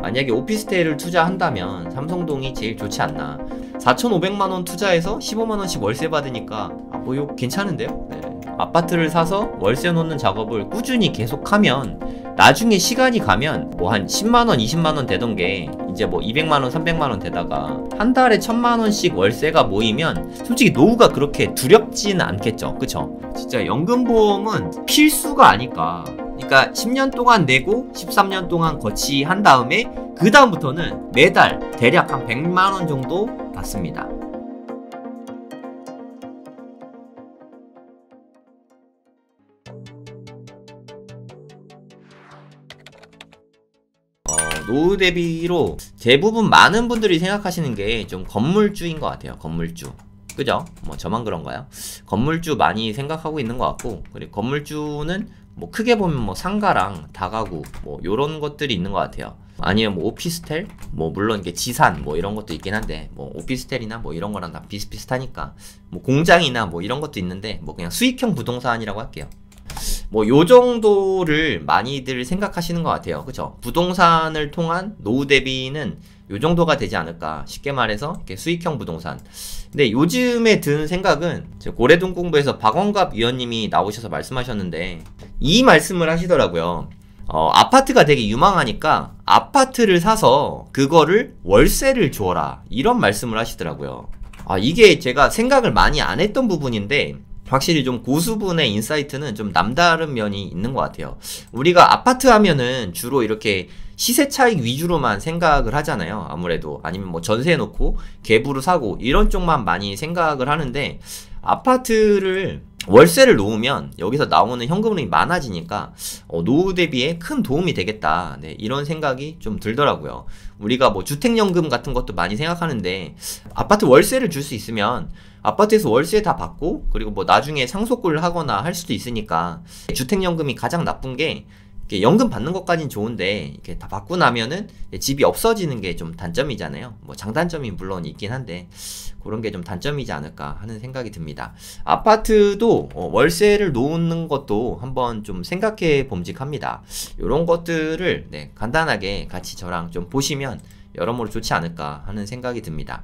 만약에 오피스텔을 투자한다면 삼성동이 제일 좋지 않나. 4,500만원 투자해서 15만원씩 월세 받으니까 뭐 이거 괜찮은데요? 네. 아파트를 사서 월세 놓는 작업을 꾸준히 계속하면 나중에 시간이 가면 뭐 한 10만원 20만원 되던 게 이제 뭐 200만원 300만원 되다가 한 달에 1000만원씩 월세가 모이면 솔직히 노후가 그렇게 두렵지는 않겠죠. 그쵸? 진짜 연금보험은 필수가 아닐까. 그러니까 10년 동안 내고 13년 동안 거치한 다음에 그 다음부터는 매달 대략 한 100만원 정도 받습니다. 노후 대비로 대부분 많은 분들이 생각하시는 게 좀 건물주인 것 같아요. 건물주. 그죠? 뭐 저만 그런가요? 건물주 많이 생각하고 있는 것 같고, 그리고 건물주는 뭐 크게 보면 뭐 상가랑 다가구 뭐 요런 것들이 있는 것 같아요. 아니면 뭐 오피스텔? 뭐 물론 이게 지산 뭐 이런 것도 있긴 한데, 뭐 오피스텔이나 뭐 이런 거랑 다 비슷비슷하니까 뭐 공장이나 뭐 이런 것도 있는데, 뭐 그냥 수익형 부동산이라고 할게요. 뭐 요 정도를 많이들 생각하시는 것 같아요. 그쵸? 부동산을 통한 노후 대비는 요 정도가 되지 않을까. 쉽게 말해서 이렇게 수익형 부동산. 근데 요즘에 드는 생각은 고래동 공부에서 박원갑 위원님이 나오셔서 말씀하셨는데 이 말씀을 하시더라고요. 아파트가 되게 유망하니까 아파트를 사서 그거를 월세를 주어라, 이런 말씀을 하시더라고요. 이게 제가 생각을 많이 안 했던 부분인데 확실히 좀 고수분의 인사이트는 좀 남다른 면이 있는 것 같아요. 우리가 아파트 하면은 주로 이렇게 시세 차익 위주로만 생각을 하잖아요. 아무래도. 아니면 뭐 전세 놓고 갭으로 사고 이런 쪽만 많이 생각을 하는데, 아파트를 월세를 놓으면 여기서 나오는 현금흐름이 많아지니까 노후 대비에 큰 도움이 되겠다. 네, 이런 생각이 좀 들더라고요. 우리가 뭐 주택연금 같은 것도 많이 생각하는데, 아파트 월세를 줄 수 있으면 아파트에서 월세 다 받고, 그리고 뭐 나중에 상속을 하거나 할 수도 있으니까, 주택연금이 가장 나쁜 게 연금 받는 것까진 좋은데 이렇게 다 받고 나면은 집이 없어지는 게 좀 단점이잖아요. 뭐 장단점이 물론 있긴 한데 그런 게 좀 단점이지 않을까 하는 생각이 듭니다. 아파트도 월세를 놓는 것도 한번 좀 생각해 봄직합니다. 이런 것들을 간단하게 같이 저랑 좀 보시면 여러모로 좋지 않을까 하는 생각이 듭니다.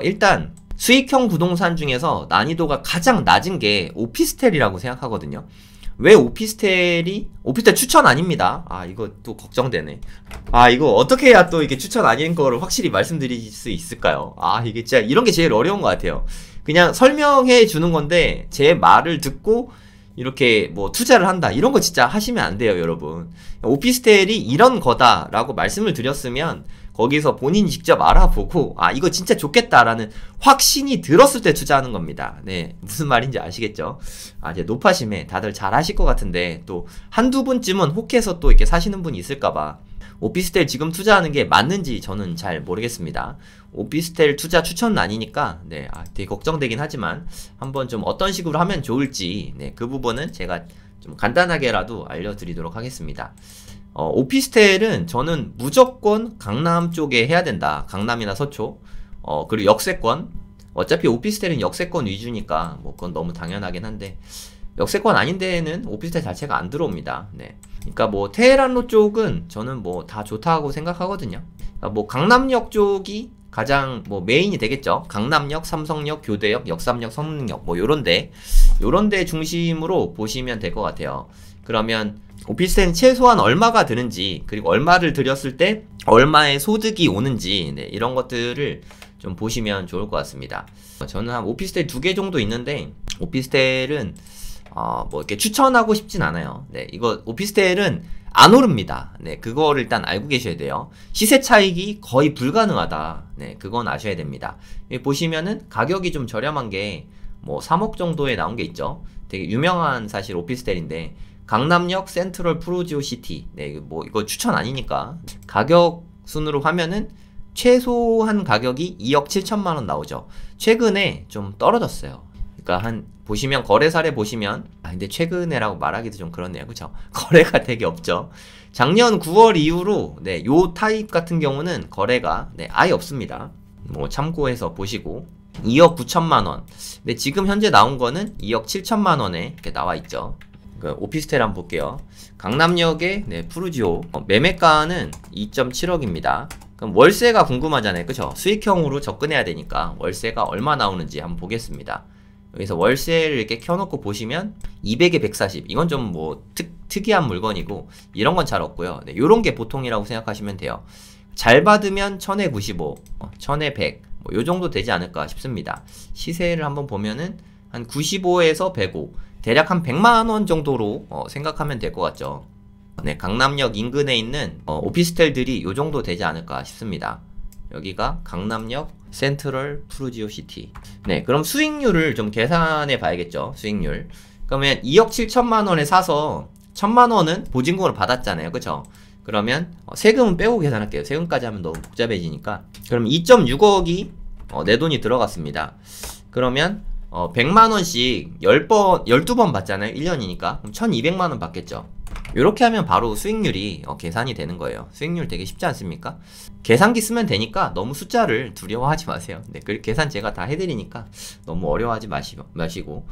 일단 수익형 부동산 중에서 난이도가 가장 낮은 게 오피스텔이라고 생각하거든요. 왜 오피스텔 추천 아닙니다. 이거 또 걱정되네. 이거 어떻게 해야 또 이게 추천 아닌 거를 확실히 말씀드릴 수 있을까요? 이게 진짜 이런 게 제일 어려운 것 같아요. 그냥 설명해 주는 건데 제 말을 듣고 이렇게 뭐 투자를 한다, 이런 거 진짜 하시면 안 돼요, 여러분. 오피스텔이 이런 거다라고 말씀을 드렸으면 거기서 본인이 직접 알아보고 이거 진짜 좋겠다라는 확신이 들었을 때 투자하는 겁니다. 네, 무슨 말인지 아시겠죠? 이제 노파심에 다들 잘 하실 것 같은데 또 한두 분쯤은 혹해서 또 이렇게 사시는 분이 있을까봐 오피스텔 지금 투자하는 게 맞는지 저는 잘 모르겠습니다. 오피스텔 투자 추천은 아니니까 되게 걱정되긴 하지만 한번 좀 어떤 식으로 하면 좋을지 그 부분은 제가 좀 간단하게라도 알려드리도록 하겠습니다. 오피스텔은 저는 무조건 강남 쪽에 해야 된다. 강남이나 서초. 그리고 역세권. 어차피 오피스텔은 역세권 위주니까 뭐 그건 너무 당연하긴 한데, 역세권 아닌 데에는 오피스텔 자체가 안 들어옵니다. 네. 그러니까 뭐 테헤란로 쪽은 저는 뭐 다 좋다고 생각하거든요. 그러니까 뭐 강남역 쪽이 가장 뭐 메인이 되겠죠. 강남역, 삼성역, 교대역, 역삼역, 성능역 뭐 요런데 중심으로 보시면 될 것 같아요. 그러면 오피스텔은 최소한 얼마가 드는지, 그리고 얼마를 들였을 때 얼마의 소득이 오는지 이런 것들을 좀 보시면 좋을 것 같습니다. 저는 한 오피스텔 2개 정도 있는데, 오피스텔은 뭐 이렇게 추천하고 싶진 않아요. 이거 오피스텔은 안 오릅니다. 그거를 일단 알고 계셔야 돼요. 시세 차익이 거의 불가능하다. 그건 아셔야 됩니다. 여기 보시면은 가격이 좀 저렴한 게 뭐 3억 정도에 나온 게 있죠. 되게 유명한 사실 오피스텔인데, 강남역 센트럴 프루지오 시티. 뭐 이거 추천 아니니까. 가격 순으로 하면은 최소한 가격이 2억 7천만원 나오죠. 최근에 좀 떨어졌어요. 그러니까 한 보시면 거래 사례 보시면 근데 최근에라고 말하기도 좀 그렇네요. 그쵸? 거래가 되게 없죠. 작년 9월 이후로 요 타입 같은 경우는 거래가 아예 없습니다. 뭐 참고해서 보시고 2억 9천만원. 근데 지금 현재 나온 거는 2억 7천만원에 이렇게 나와 있죠. 그 오피스텔 한번 볼게요. 강남역의 네, 푸르지오 매매가는 2.7억입니다. 그럼 월세가 궁금하잖아요. 그쵸? 수익형으로 접근해야 되니까 월세가 얼마 나오는지 한번 보겠습니다. 여기서 월세를 이렇게 켜놓고 보시면 200에 140 이건 좀 뭐 특이한 물건이고 이런 건 잘 없고요. 네, 요런 게 보통이라고 생각하시면 돼요. 잘 받으면 1000에 95, 1000에 100 뭐 요 정도 되지 않을까 싶습니다. 시세를 한번 보면은 한 95에서 105 대략 한 100만원 정도로 생각하면 될 것 같죠. 네, 강남역 인근에 있는 오피스텔들이 요 정도 되지 않을까 싶습니다. 여기가 강남역 센트럴 푸르지오 시티. 네, 그럼 수익률을 좀 계산해 봐야겠죠. 수익률. 그러면 2억 7천만원에 사서 1000만원은 보증금으로 받았잖아요. 그쵸? 그러면 세금은 빼고 계산할게요. 세금까지 하면 너무 복잡해지니까. 그럼 2.6억이 내 돈이 들어갔습니다. 그러면 100만원씩 10번, 12번 받잖아요. 1년이니까. 그럼 1200만원 받겠죠. 이렇게 하면 바로 수익률이 계산이 되는 거예요. 수익률 되게 쉽지 않습니까? 계산기 쓰면 되니까 너무 숫자를 두려워하지 마세요. 네, 그 계산 제가 다 해드리니까 너무 어려워하지 마시고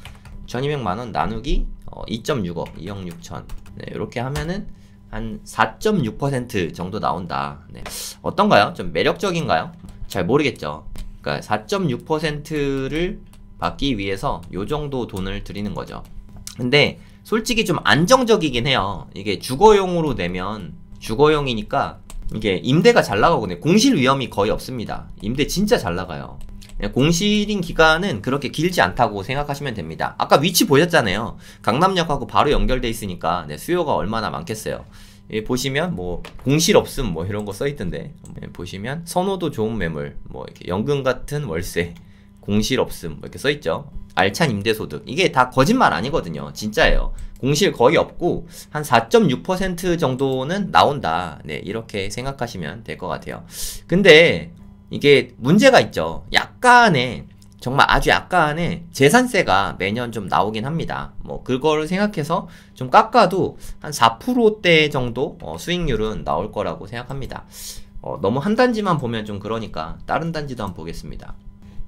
1200만원 나누기 2.6억 2억 6천 네, 이렇게 하면은 한 4.6% 정도 나온다. 네. 어떤가요? 좀 매력적인가요? 잘 모르겠죠. 그러니까 4.6%를 받기 위해서 요 정도 돈을 드리는 거죠. 근데 솔직히 좀 안정적이긴 해요. 이게 주거용으로 내면 주거용이니까 이게 임대가 잘 나가거든요. 공실 위험이 거의 없습니다. 임대 진짜 잘 나가요. 공실인 기간은 그렇게 길지 않다고 생각하시면 됩니다. 아까 위치 보셨잖아요. 강남역하고 바로 연결돼 있으니까 네, 수요가 얼마나 많겠어요. 보시면 뭐 공실 없음 뭐 이런 거 써있던데 보시면 선호도 좋은 매물 뭐 이렇게 연금 같은 월세 공실 없음 뭐 이렇게 써있죠. 알찬 임대소득 이게 다 거짓말 아니거든요. 진짜예요. 공실 거의 없고 한 4.6% 정도는 나온다. 네, 이렇게 생각하시면 될 것 같아요. 근데 이게 문제가 있죠. 약간의 정말 아주 약간의 재산세가 매년 좀 나오긴 합니다. 뭐 그거를 생각해서 좀 깎아도 한 4%대 정도 수익률은 나올 거라고 생각합니다. 너무 한 단지만 보면 좀 그러니까 다른 단지도 한번 보겠습니다.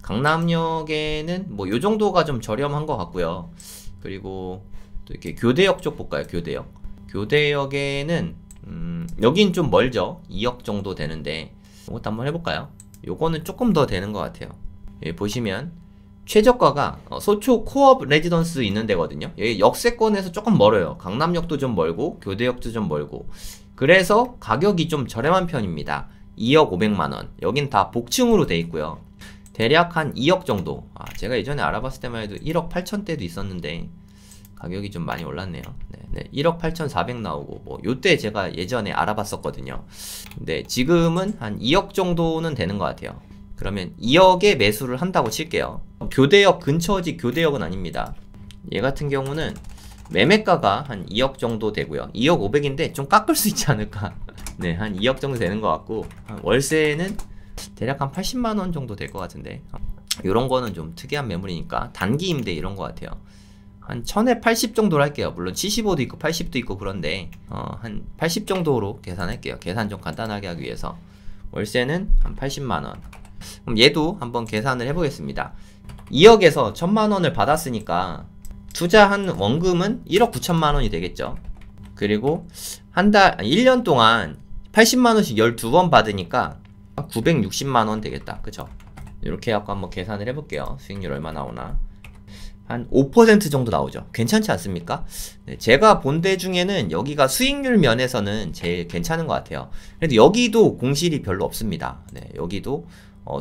강남역에는 뭐 요 정도가 좀 저렴한 것 같고요. 그리고 또 이렇게 교대역 쪽 볼까요? 교대역에는 여긴 좀 멀죠. 2억 정도 되는데 이것도 한번 해볼까요? 요거는 조금 더 되는 것 같아요. 여기 보시면 최저가가 소초 코업 레지던스 있는 데거든요. 여기 역세권에서 조금 멀어요. 강남역도 좀 멀고 교대역도 좀 멀고 그래서 가격이 좀 저렴한 편입니다. 2억 500만원 여긴 다 복층으로 돼 있고요. 대략 한 2억 정도. 제가 예전에 알아봤을 때만 해도 1억 8천대도 있었는데 가격이 좀 많이 올랐네요. 네, 1억 8,400 나오고 뭐 요때 제가 예전에 알아봤었거든요. 근데 지금은 한 2억 정도는 되는 것 같아요. 그러면 2억에 매수를 한다고 칠게요. 교대역 근처지 교대역은 아닙니다. 얘 같은 경우는 매매가가 한 2억 정도 되고요. 2억 500인데 좀 깎을 수 있지 않을까. 네, 한 2억 정도 되는 것 같고 월세는 대략 한 80만원 정도 될 것 같은데 요런 거는 좀 특이한 매물이니까 단기 임대 이런 것 같아요. 한 1000에 80 정도로 할게요. 물론 75도 있고 80도 있고 그런데 한 80 정도로 계산할게요. 계산 좀 간단하게 하기 위해서 월세는 한 80만원. 그럼 얘도 한번 계산을 해보겠습니다. 2억에서 1000만원을 받았으니까 투자한 원금은 1억 9천만원이 되겠죠. 그리고 한 달 1년 동안 80만원씩 12번 받으니까 960만원 되겠다. 그쵸? 이렇게 해갖고 한번 계산을 해볼게요. 수익률 얼마 나오나. 한 5% 정도 나오죠. 괜찮지 않습니까? 네, 제가 본 데 중에는 여기가 수익률 면에서는 제일 괜찮은 것 같아요. 그래도 여기도 공실이 별로 없습니다. 네, 여기도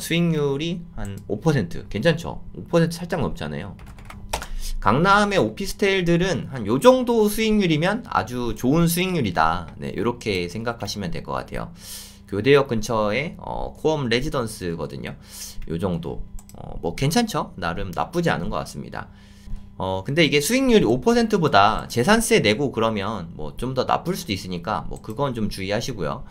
수익률이 한 5% 괜찮죠? 5% 살짝 넘잖아요. 강남의 오피스텔들은 한 요 정도 수익률이면 아주 좋은 수익률이다. 네, 이렇게 생각하시면 될 것 같아요. 교대역 근처에 코엄 레지던스거든요. 요 정도 뭐 괜찮죠? 나름 나쁘지 않은 것 같습니다. 근데 이게 수익률이 5%보다 재산세 내고 그러면 뭐 좀 더 나쁠 수도 있으니까 뭐 그건 좀 주의하시고요.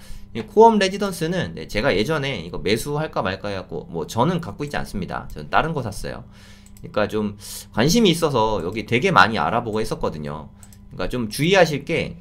코엄 레지던스는 네, 제가 예전에 이거 매수할까 말까 해갖고 뭐 저는 갖고 있지 않습니다. 저는 다른 거 샀어요. 그러니까 좀 관심이 있어서 여기 되게 많이 알아보고 했었거든요. 그러니까 좀 주의하실 게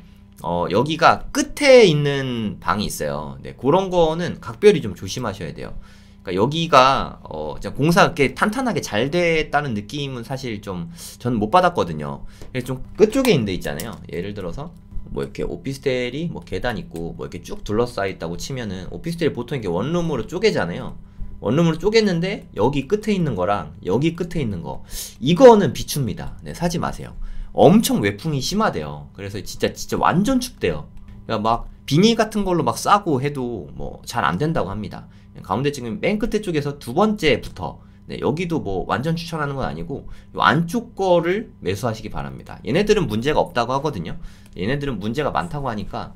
여기가 끝에 있는 방이 있어요. 네, 그런 거는 각별히 좀 조심하셔야 돼요. 그러니까 여기가 진짜 공사 이렇게 탄탄하게 잘 됐다는 느낌은 사실 좀 저는 못 받았거든요. 그래서 좀 끝쪽에 있는 데 있잖아요. 예를 들어서 뭐 이렇게 오피스텔이 뭐 계단 있고 뭐 이렇게 쭉 둘러싸여 있다고 치면은 오피스텔이 보통 이렇게 원룸으로 쪼개잖아요. 원룸으로 쪼갰는데 여기 끝에 있는 거랑 여기 끝에 있는 거 이거는 비춥니다. 네, 사지 마세요. 엄청 외풍이 심하대요. 그래서 진짜 완전 춥대요. 그러니까 막 비닐 같은 걸로 막 싸고 해도 뭐 잘 안 된다고 합니다. 가운데 지금 맨 끝에 쪽에서 두 번째부터 네, 여기도 뭐 완전 추천하는 건 아니고 요 안쪽 거를 매수하시기 바랍니다. 얘네들은 문제가 없다고 하거든요. 얘네들은 문제가 많다고 하니까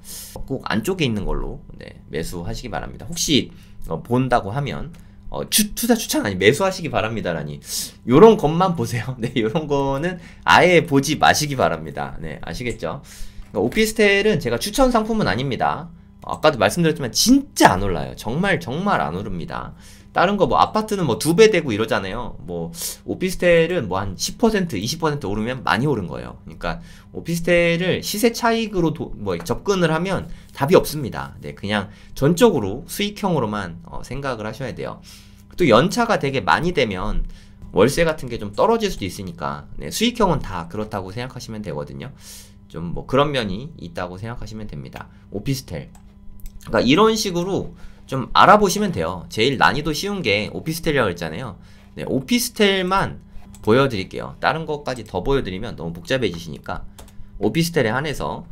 꼭 안쪽에 있는 걸로 네, 매수하시기 바랍니다. 혹시 본다고 하면 투자 추천 아니 매수하시기 바랍니다라니 요런 것만 보세요. 네, 요런 거는 아예 보지 마시기 바랍니다. 네, 아시겠죠? 그러니까 오피스텔은 제가 추천 상품은 아닙니다. 아까도 말씀드렸지만 진짜 안 올라요. 정말 안 오릅니다. 다른 거 뭐 아파트는 뭐 2배 되고 이러잖아요. 뭐 오피스텔은 뭐 한 10% 20% 오르면 많이 오른 거예요. 그러니까 오피스텔을 시세 차익으로 뭐 접근을 하면 답이 없습니다. 네, 그냥 전적으로 수익형으로만 생각을 하셔야 돼요. 또 연차가 되게 많이 되면 월세 같은 게 좀 떨어질 수도 있으니까 네, 수익형은 다 그렇다고 생각하시면 되거든요. 좀 뭐 그런 면이 있다고 생각하시면 됩니다. 오피스텔. 그러니까 이런 식으로 좀 알아보시면 돼요. 제일 난이도 쉬운 게 오피스텔이라고 했잖아요. 네, 오피스텔만 보여드릴게요. 다른 것까지 더 보여드리면 너무 복잡해지시니까 오피스텔에 한해서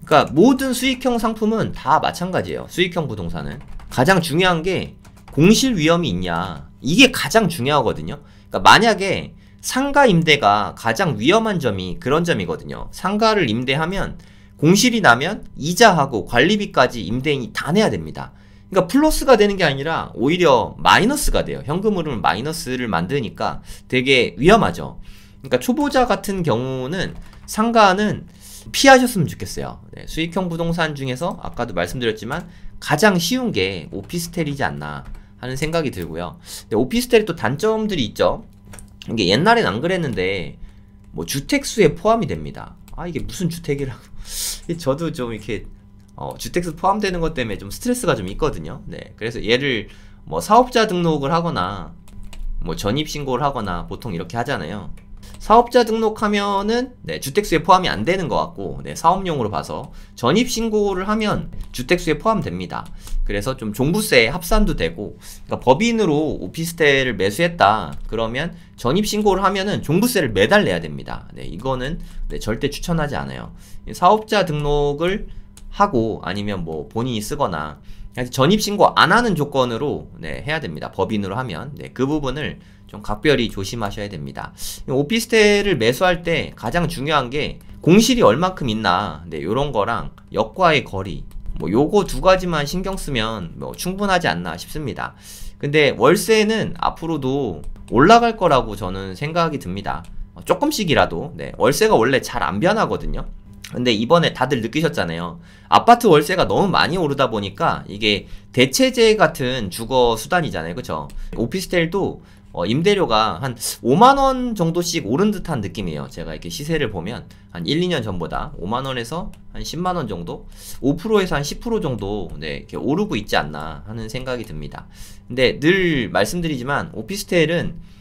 그러니까 모든 수익형 상품은 다 마찬가지예요. 수익형 부동산은 가장 중요한 게 공실 위험이 있냐 이게 가장 중요하거든요. 그러니까 만약에 상가 임대가 가장 위험한 점이 그런 점이거든요. 상가를 임대하면 공실이 나면 이자하고 관리비까지 임대인이 다 내야 됩니다. 그러니까 플러스가 되는 게 아니라 오히려 마이너스가 돼요. 현금 흐름을 마이너스를 만드니까 되게 위험하죠. 그러니까 초보자 같은 경우는 상가는 피하셨으면 좋겠어요. 네, 수익형 부동산 중에서 아까도 말씀드렸지만 가장 쉬운 게 오피스텔이지 않나 하는 생각이 들고요. 근데 오피스텔이 또 단점들이 있죠. 이게 옛날엔 안 그랬는데 뭐 주택수에 포함이 됩니다. 아 이게 무슨 주택이라고 저도 좀 이렇게 주택수 포함되는 것 때문에 좀 스트레스가 좀 있거든요. 네, 그래서 얘를 뭐 사업자 등록을 하거나 뭐 전입신고를 하거나 보통 이렇게 하잖아요. 사업자 등록하면은 네, 주택수에 포함이 안 되는 것 같고 네, 사업용으로 봐서 전입신고를 하면 주택수에 포함됩니다. 그래서 좀 종부세 합산도 되고 그러니까 법인으로 오피스텔을 매수했다 그러면 전입신고를 하면은 종부세를 매달 내야 됩니다. 네, 이거는 네, 절대 추천하지 않아요. 사업자 등록을 하고 아니면 뭐 본인이 쓰거나 전입신고 안 하는 조건으로 네, 해야 됩니다. 법인으로 하면 네, 그 부분을 좀 각별히 조심하셔야 됩니다. 오피스텔을 매수할 때 가장 중요한 게 공실이 얼만큼 있나 네, 요런 거랑 역과의 거리 뭐 요거 두 가지만 신경 쓰면 뭐 충분하지 않나 싶습니다. 근데 월세는 앞으로도 올라갈 거라고 저는 생각이 듭니다. 조금씩이라도 네, 월세가 원래 잘 안 변하거든요. 근데 이번에 다들 느끼셨잖아요. 아파트 월세가 너무 많이 오르다 보니까 이게 대체제 같은 주거 수단이잖아요. 그쵸? 오피스텔도 임대료가 한 5만원 정도씩 오른 듯한 느낌이에요. 제가 이렇게 시세를 보면 한 1, 2년 전보다 5만원에서 한 10만원 정도 5%에서 한 10% 정도 네, 이렇게 오르고 있지 않나 하는 생각이 듭니다. 근데 늘 말씀드리지만 오피스텔은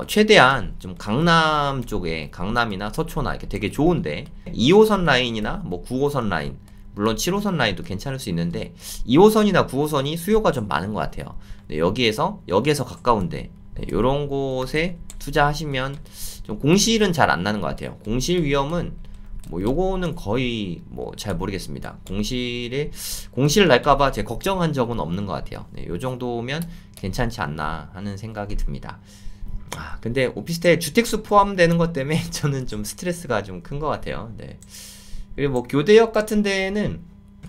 최대한 좀 강남 쪽에 강남이나 서초나 이렇게 되게 좋은데 2호선 라인이나 뭐 9호선 라인 물론 7호선 라인도 괜찮을 수 있는데 2호선이나 9호선이 수요가 좀 많은 것 같아요. 네, 여기에서 가까운데 네, 요런 곳에 투자하시면 좀 공실은 잘 안 나는 것 같아요. 공실 위험은 뭐 요거는 거의 뭐 잘 모르겠습니다. 공실 날까봐 제 걱정한 적은 없는 것 같아요. 네, 요 정도면 괜찮지 않나 하는 생각이 듭니다. 근데 오피스텔 주택수 포함되는 것 때문에 저는 좀 스트레스가 좀 큰 것 같아요. 네. 그리고 뭐 교대역 같은 데에는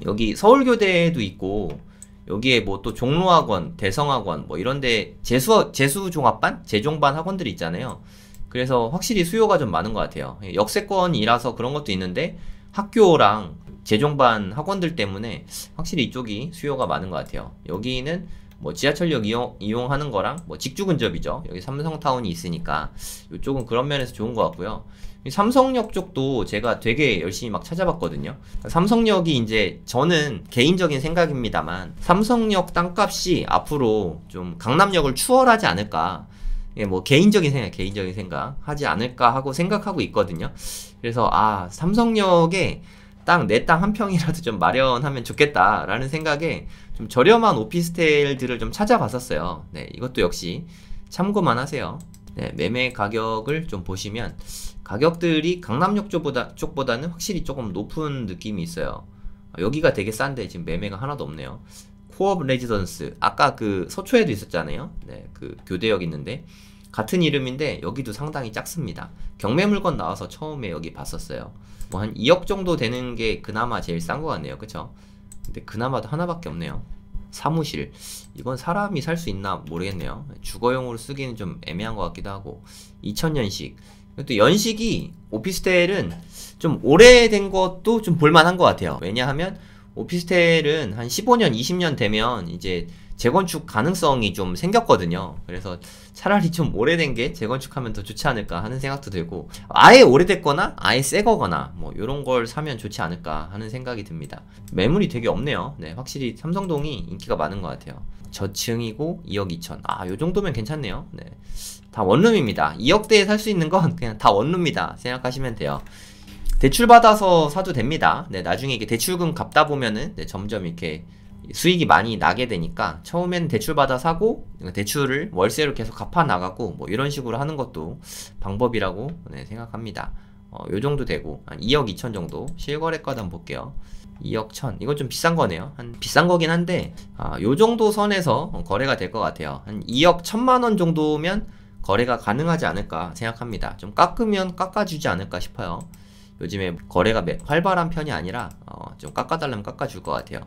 여기 서울교대도 있고 여기에 뭐 또 종로학원, 대성학원 뭐 이런데 재수종합반, 재종반 학원들이 있잖아요. 그래서 확실히 수요가 좀 많은 것 같아요. 역세권이라서 그런 것도 있는데 학교랑 재종반 학원들 때문에 확실히 이쪽이 수요가 많은 것 같아요. 여기는 뭐 지하철역 이용하는 거랑 뭐 직주 근접이죠. 여기 삼성타운이 있으니까 이쪽은 그런 면에서 좋은 것 같고요. 삼성역 쪽도 제가 되게 열심히 막 찾아봤거든요. 삼성역이 이제 저는 개인적인 생각입니다만 삼성역 땅값이 앞으로 좀 강남역을 추월하지 않을까. 예, 뭐 개인적인 생각 하지 않을까 하고 생각하고 있거든요. 그래서 삼성역에 내 땅 한 평이라도 좀 마련하면 좋겠다라는 생각에 좀 저렴한 오피스텔들을 좀 찾아봤었어요. 네, 이것도 역시 참고만 하세요. 네, 매매 가격을 좀 보시면 가격들이 강남역 쪽보다는 확실히 조금 높은 느낌이 있어요. 여기가 되게 싼데 지금 매매가 하나도 없네요. 코업 레지던스, 아까 그 서초에도 있었잖아요. 네, 그 교대역 있는데 같은 이름인데 여기도 상당히 작습니다. 경매 물건 나와서 처음에 여기 봤었어요. 뭐 한 2억 정도 되는 게 그나마 제일 싼 것 같네요. 그쵸? 근데 그나마도 하나밖에 없네요. 사무실, 이건 사람이 살 수 있나 모르겠네요. 주거용으로 쓰기는 좀 애매한 것 같기도 하고. 2000년식, 또 연식이 오피스텔은 좀 오래된 것도 좀 볼만한 것 같아요. 왜냐하면 오피스텔은 한 15년, 20년 되면 이제 재건축 가능성이 좀 생겼거든요. 그래서 차라리 좀 오래된 게 재건축하면 더 좋지 않을까 하는 생각도 들고, 아예 오래됐거나 아예 새 거거나 뭐 이런 걸 사면 좋지 않을까 하는 생각이 듭니다. 매물이 되게 없네요. 네, 확실히 삼성동이 인기가 많은 것 같아요. 저층이고 2억 2천. 요 정도면 괜찮네요. 네, 다 원룸입니다. 2억대에 살 수 있는 건 그냥 다 원룸이다 생각하시면 돼요. 대출 받아서 사도 됩니다. 네, 나중에 이게 대출금 갚다 보면은 점점 이렇게 수익이 많이 나게 되니까 처음엔 대출 받아 사고 대출을 월세로 계속 갚아 나가고 뭐 이런 식으로 하는 것도 방법이라고 생각합니다. 요 정도 되고 한 2억 2천 정도 실거래가도 한번 볼게요. 2억 1천, 이건 좀 비싼 거네요. 비싼 거긴 한데 요 정도 선에서 거래가 될 것 같아요. 한 2억 1천만 원 정도면 거래가 가능하지 않을까 생각합니다. 좀 깎으면 깎아주지 않을까 싶어요. 요즘에 거래가 활발한 편이 아니라 좀 깎아달라면 깎아줄 것 같아요.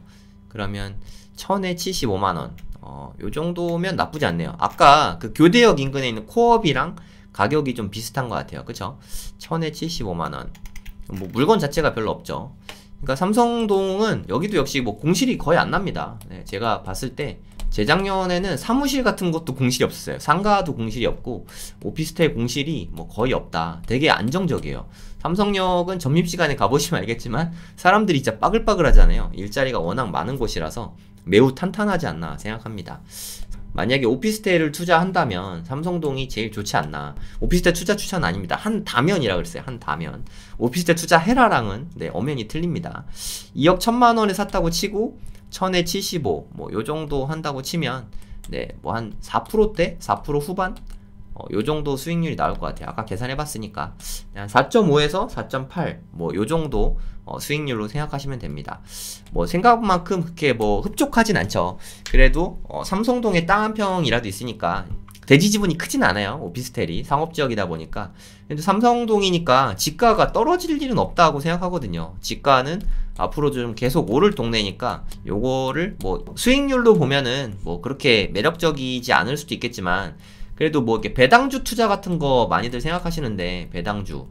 그러면 1000에 75만원, 요 정도면 나쁘지 않네요. 아까 그 교대역 인근에 있는 코업이랑 가격이 좀 비슷한 것 같아요. 그쵸? 1000에 75만원. 뭐 물건 자체가 별로 없죠. 그러니까 삼성동은 여기도 역시 뭐 공실이 거의 안 납니다. 네, 제가 봤을 때 재작년에는 사무실 같은 것도 공실이 없었어요. 상가도 공실이 없고 오피스텔 공실이 뭐 거의 없다. 되게 안정적이에요. 삼성역은 점심시간에 가보시면 알겠지만 사람들이 진짜 빠글빠글 하잖아요. 일자리가 워낙 많은 곳이라서 매우 탄탄하지 않나 생각합니다. 만약에 오피스텔을 투자한다면 삼성동이 제일 좋지 않나. 오피스텔 투자 추천 아닙니다. 한다면이라 그랬어요. 한다면. 오피스텔 투자해라랑은 엄연히 틀립니다. 2억 1천만원에 샀다고 치고 1000에 75, 뭐 요 정도 한다고 치면 뭐 한 4%대? 4% 후반? 요 정도 수익률이 나올 것 같아요. 아까 계산해봤으니까 한 4.5에서 4.8 뭐 요 정도 수익률로 생각하시면 됩니다. 뭐 생각만큼 그렇게 뭐 흡족하진 않죠. 그래도 삼성동에 땅 한 평이라도 있으니까 대지 지분이 크진 않아요. 오피스텔이 상업지역이다 보니까. 근데 삼성동이니까 지가가 떨어질 일은 없다고 생각하거든요. 지가는 앞으로 좀 계속 오를 동네니까 요거를 뭐 수익률로 보면은 뭐 그렇게 매력적이지 않을 수도 있겠지만 그래도 뭐 이렇게 배당주 투자 같은 거 많이들 생각하시는데 배당주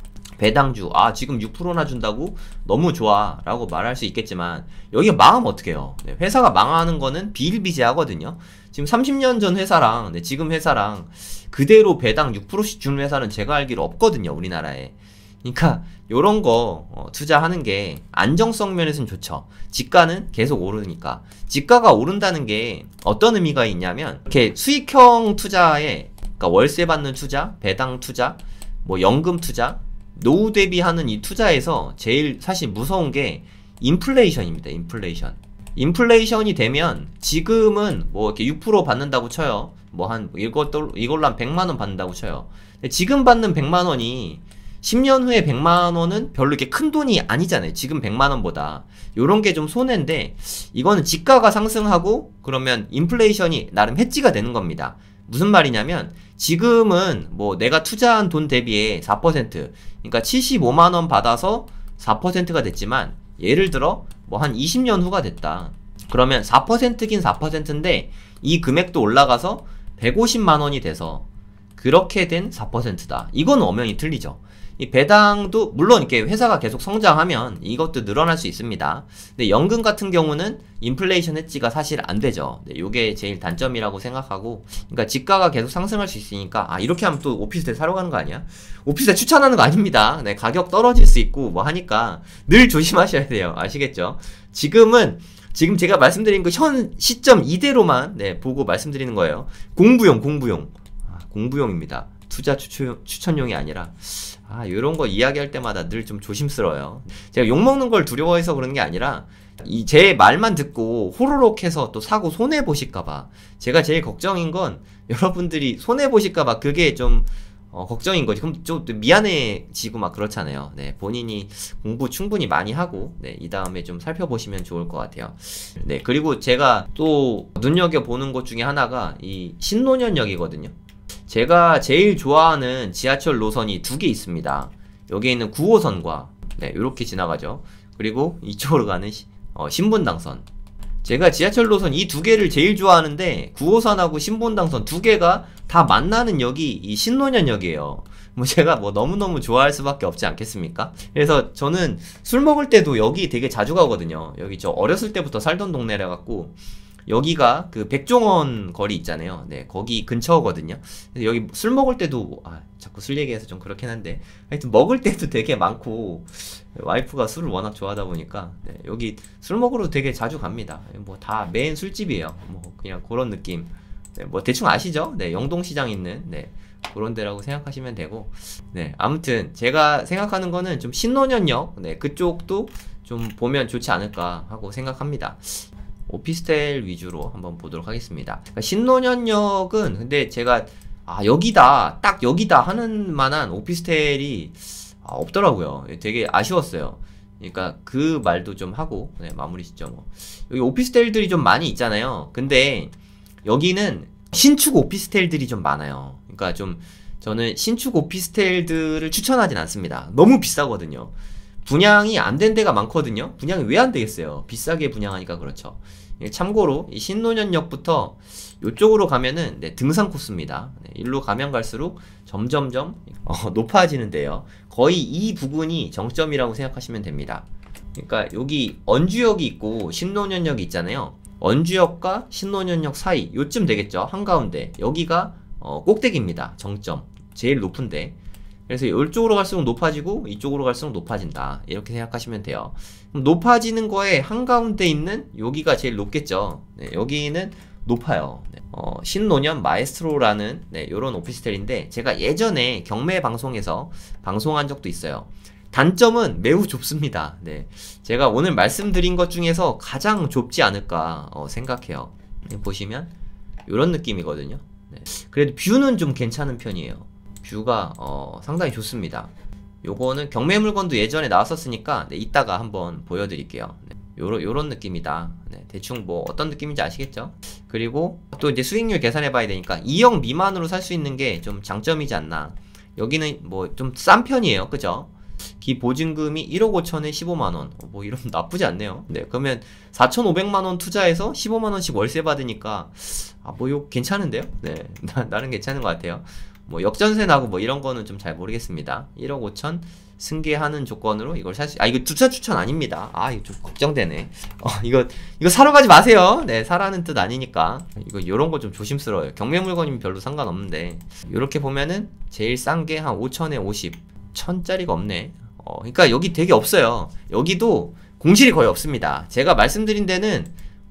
지금 6%나 준다고 너무 좋아 라고 말할 수 있겠지만 여기가 망하면 어떡해요. 회사가 망하는 거는 비일비재하거든요. 지금 30년 전 회사랑 지금 회사랑 그대로 배당 6%씩 주는 회사는 제가 알기로 없거든요, 우리나라에. 그러니까 요런 거 투자하는 게 안정성 면에서는 좋죠. 지가는 계속 오르니까. 지가가 오른다는 게 어떤 의미가 있냐면 이렇게 수익형 투자에, 그러니까 월세 받는 투자, 배당 투자, 뭐 연금 투자, 노후 대비하는 이 투자에서 제일 사실 무서운 게 인플레이션입니다. 인플레이션이 되면 지금은 뭐 이렇게 6% 받는다고 쳐요. 뭐 한 이걸로 한 100만원 받는다고 쳐요. 근데 지금 받는 100만원이 10년 후에 100만원은 별로 이렇게 큰 돈이 아니잖아요. 지금 100만원보다. 요런 게 좀 손해인데 이거는 지가가 상승하고 그러면 인플레이션이 나름 해지가 되는 겁니다. 무슨 말이냐면 지금은 뭐 내가 투자한 돈 대비에 4%, 그러니까 75만원 받아서 4%가 됐지만 예를 들어 뭐 한 20년 후가 됐다. 그러면 4%긴 4%인데 이 금액도 올라가서 150만원이 돼서 그렇게 된 4%다. 이건 엄연히 틀리죠. 이 배당도 물론 이렇게 회사가 계속 성장하면 이것도 늘어날 수 있습니다. 근데 연금 같은 경우는 인플레이션 해지가 사실 안 되죠. 네, 요게 제일 단점이라고 생각하고, 그러니까 지가가 계속 상승할 수 있으니까, 아 이렇게 하면 또 오피스텔 사러 가는 거 아니야? 오피스텔 추천하는 거 아닙니다. 네, 가격 떨어질 수 있고 뭐 하니까 늘 조심하셔야 돼요. 아시겠죠? 지금 제가 말씀드린 그 현 시점 이대로만 네, 보고 말씀드리는 거예요. 공부용입니다. 투자 추천용이 아니라, 요런 거 이야기할 때마다 늘 좀 조심스러워요. 제가 욕먹는 걸 두려워해서 그러는 게 아니라, 제 말만 듣고 호로록 해서 또 사고 손해보실까봐. 제가 제일 걱정인 건 여러분들이 손해보실까봐 그게 좀, 걱정인 거지. 그럼 좀 미안해지고 막 그렇잖아요. 네, 본인이 공부 충분히 많이 하고, 네, 이 다음에 좀 살펴보시면 좋을 것 같아요. 네, 그리고 제가 또 눈여겨보는 것 중에 하나가 이 신논현역이거든요. 제가 제일 좋아하는 지하철 노선이 두 개 있습니다. 여기에 있는 9호선과, 네, 요렇게 지나가죠. 그리고 이쪽으로 가는 신분당선. 제가 지하철 노선 이 두 개를 제일 좋아하는데 9호선하고 신분당선 두 개가 다 만나는 역이 이 신논현역이에요. 뭐 제가 뭐 너무너무 좋아할 수밖에 없지 않겠습니까? 그래서 저는 술 먹을 때도 여기 되게 자주 가거든요. 여기 저 어렸을 때부터 살던 동네라 갖고, 여기가 그 백종원 거리 있잖아요. 네, 거기 근처거든요. 그래서 여기 술 먹을 때도, 자꾸 술 얘기해서 좀 그렇긴 한데, 하여튼 먹을 때도 되게 많고, 와이프가 술을 워낙 좋아하다 보니까, 네, 여기 술 먹으러 되게 자주 갑니다. 뭐 다 메인 술집이에요. 뭐 그냥 그런 느낌. 네, 뭐 대충 아시죠? 네, 영동시장 있는, 네, 그런 데라고 생각하시면 되고, 네, 아무튼 제가 생각하는 거는 좀 신논현역, 네, 그쪽도 좀 보면 좋지 않을까 하고 생각합니다. 오피스텔 위주로 한번 보도록 하겠습니다. 그러니까 신논현역은 근데 제가 여기다, 딱 여기다 하는 만한 오피스텔이 없더라고요. 되게 아쉬웠어요. 그러니까 그 말도 좀 하고, 네, 마무리 짓죠. 뭐 여기 오피스텔들이 좀 많이 있잖아요. 근데 여기는 신축 오피스텔들이 좀 많아요. 그러니까 좀 저는 신축 오피스텔들을 추천하진 않습니다. 너무 비싸거든요. 분양이 안 된 데가 많거든요. 분양이 왜 안 되겠어요? 비싸게 분양하니까 그렇죠. 참고로 이 신논현역부터 이쪽으로 가면은, 네, 등산 코스입니다. 네, 일로 가면 갈수록 점점점 높아지는데요. 거의 이 부분이 정점이라고 생각하시면 됩니다. 그러니까 여기 언주역이 있고 신논현역이 있잖아요. 언주역과 신논현역 사이 요쯤 되겠죠. 한가운데 여기가 꼭대기입니다. 정점 제일 높은데. 그래서 이쪽으로 갈수록 높아지고 이쪽으로 갈수록 높아진다, 이렇게 생각하시면 돼요. 그럼 높아지는 거에 한가운데 있는 여기가 제일 높겠죠. 네, 여기는 높아요. 네, 신논현 마에스트로라는, 네, 요런 오피스텔인데 제가 예전에 경매 방송에서 방송한 적도 있어요. 단점은 매우 좁습니다. 네, 제가 오늘 말씀드린 것 중에서 가장 좁지 않을까 생각해요. 보시면 요런 느낌이거든요. 네, 그래도 뷰는 좀 괜찮은 편이에요. 뷰가 상당히 좋습니다. 요거는 경매 물건도 예전에 나왔었으니까, 네, 이따가 한번 보여드릴게요. 네, 요런 느낌이다. 네, 대충 뭐 어떤 느낌인지 아시겠죠? 그리고 또 이제 수익률 계산해 봐야 되니까 2억 미만으로 살 수 있는 게 좀 장점이지 않나. 여기는 뭐 좀 싼 편이에요. 그죠? 기보증금이 1억 5천에 15만원. 뭐 이러면 나쁘지 않네요. 네, 그러면 4,500만원 투자해서 15만원씩 월세 받으니까, 뭐 요 괜찮은데요? 네, 나름 괜찮은 것 같아요. 뭐 역전세 나고 뭐 이런 거는 좀 잘 모르겠습니다. 1억 5천 승계하는 조건으로 이걸 살 수, 이거 투자 추천 아닙니다. 이거 좀 걱정되네. 이거 사러 가지 마세요. 네, 사라는 뜻 아니니까. 요런 거 좀 조심스러워요. 경매 물건이면 별로 상관없는데, 요렇게 보면은 제일 싼 게 한 5천에 50. 1000짜리가 없네. 그러니까 여기 되게 없어요. 여기도 공실이 거의 없습니다. 제가 말씀드린 데는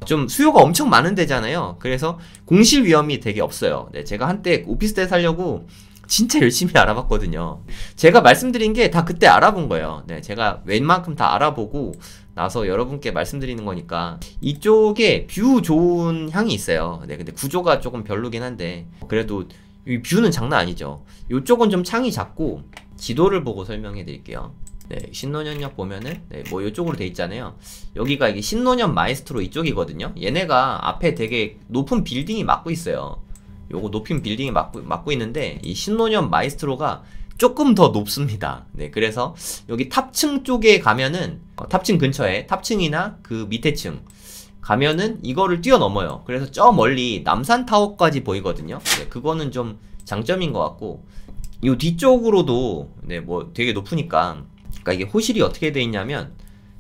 좀 수요가 엄청 많은 데잖아요. 그래서 공실 위험이 되게 없어요. 네, 제가 한때 오피스텔 살려고 진짜 열심히 알아봤거든요. 제가 말씀드린 게 다 그때 알아본 거예요. 네, 제가 웬만큼 다 알아보고 나서 여러분께 말씀드리는 거니까. 이쪽에 뷰 좋은 향이 있어요. 네, 근데 구조가 조금 별로긴 한데 그래도 이 뷰는 장난 아니죠. 이쪽은 좀 창이 작고, 지도를 보고 설명해 드릴게요. 네, 신논현역 보면은, 네, 뭐 이쪽으로 돼 있잖아요. 여기가 이게 신논현 마에스트로 이쪽이거든요. 얘네가 앞에 되게 높은 빌딩이 막고 있어요. 요거 높은 빌딩이 막고 있는데, 이 신논현 마에스트로가 조금 더 높습니다. 네, 그래서 여기 탑층 쪽에 가면은, 탑층 근처에, 탑층이나 그 밑에 층 가면은 이거를 뛰어넘어요. 그래서 저 멀리 남산타워까지 보이거든요. 네, 그거는 좀 장점인 것 같고, 이 뒤쪽으로도 네, 뭐 되게 높으니까, 그러니까 이게 호실이 어떻게 돼 있냐면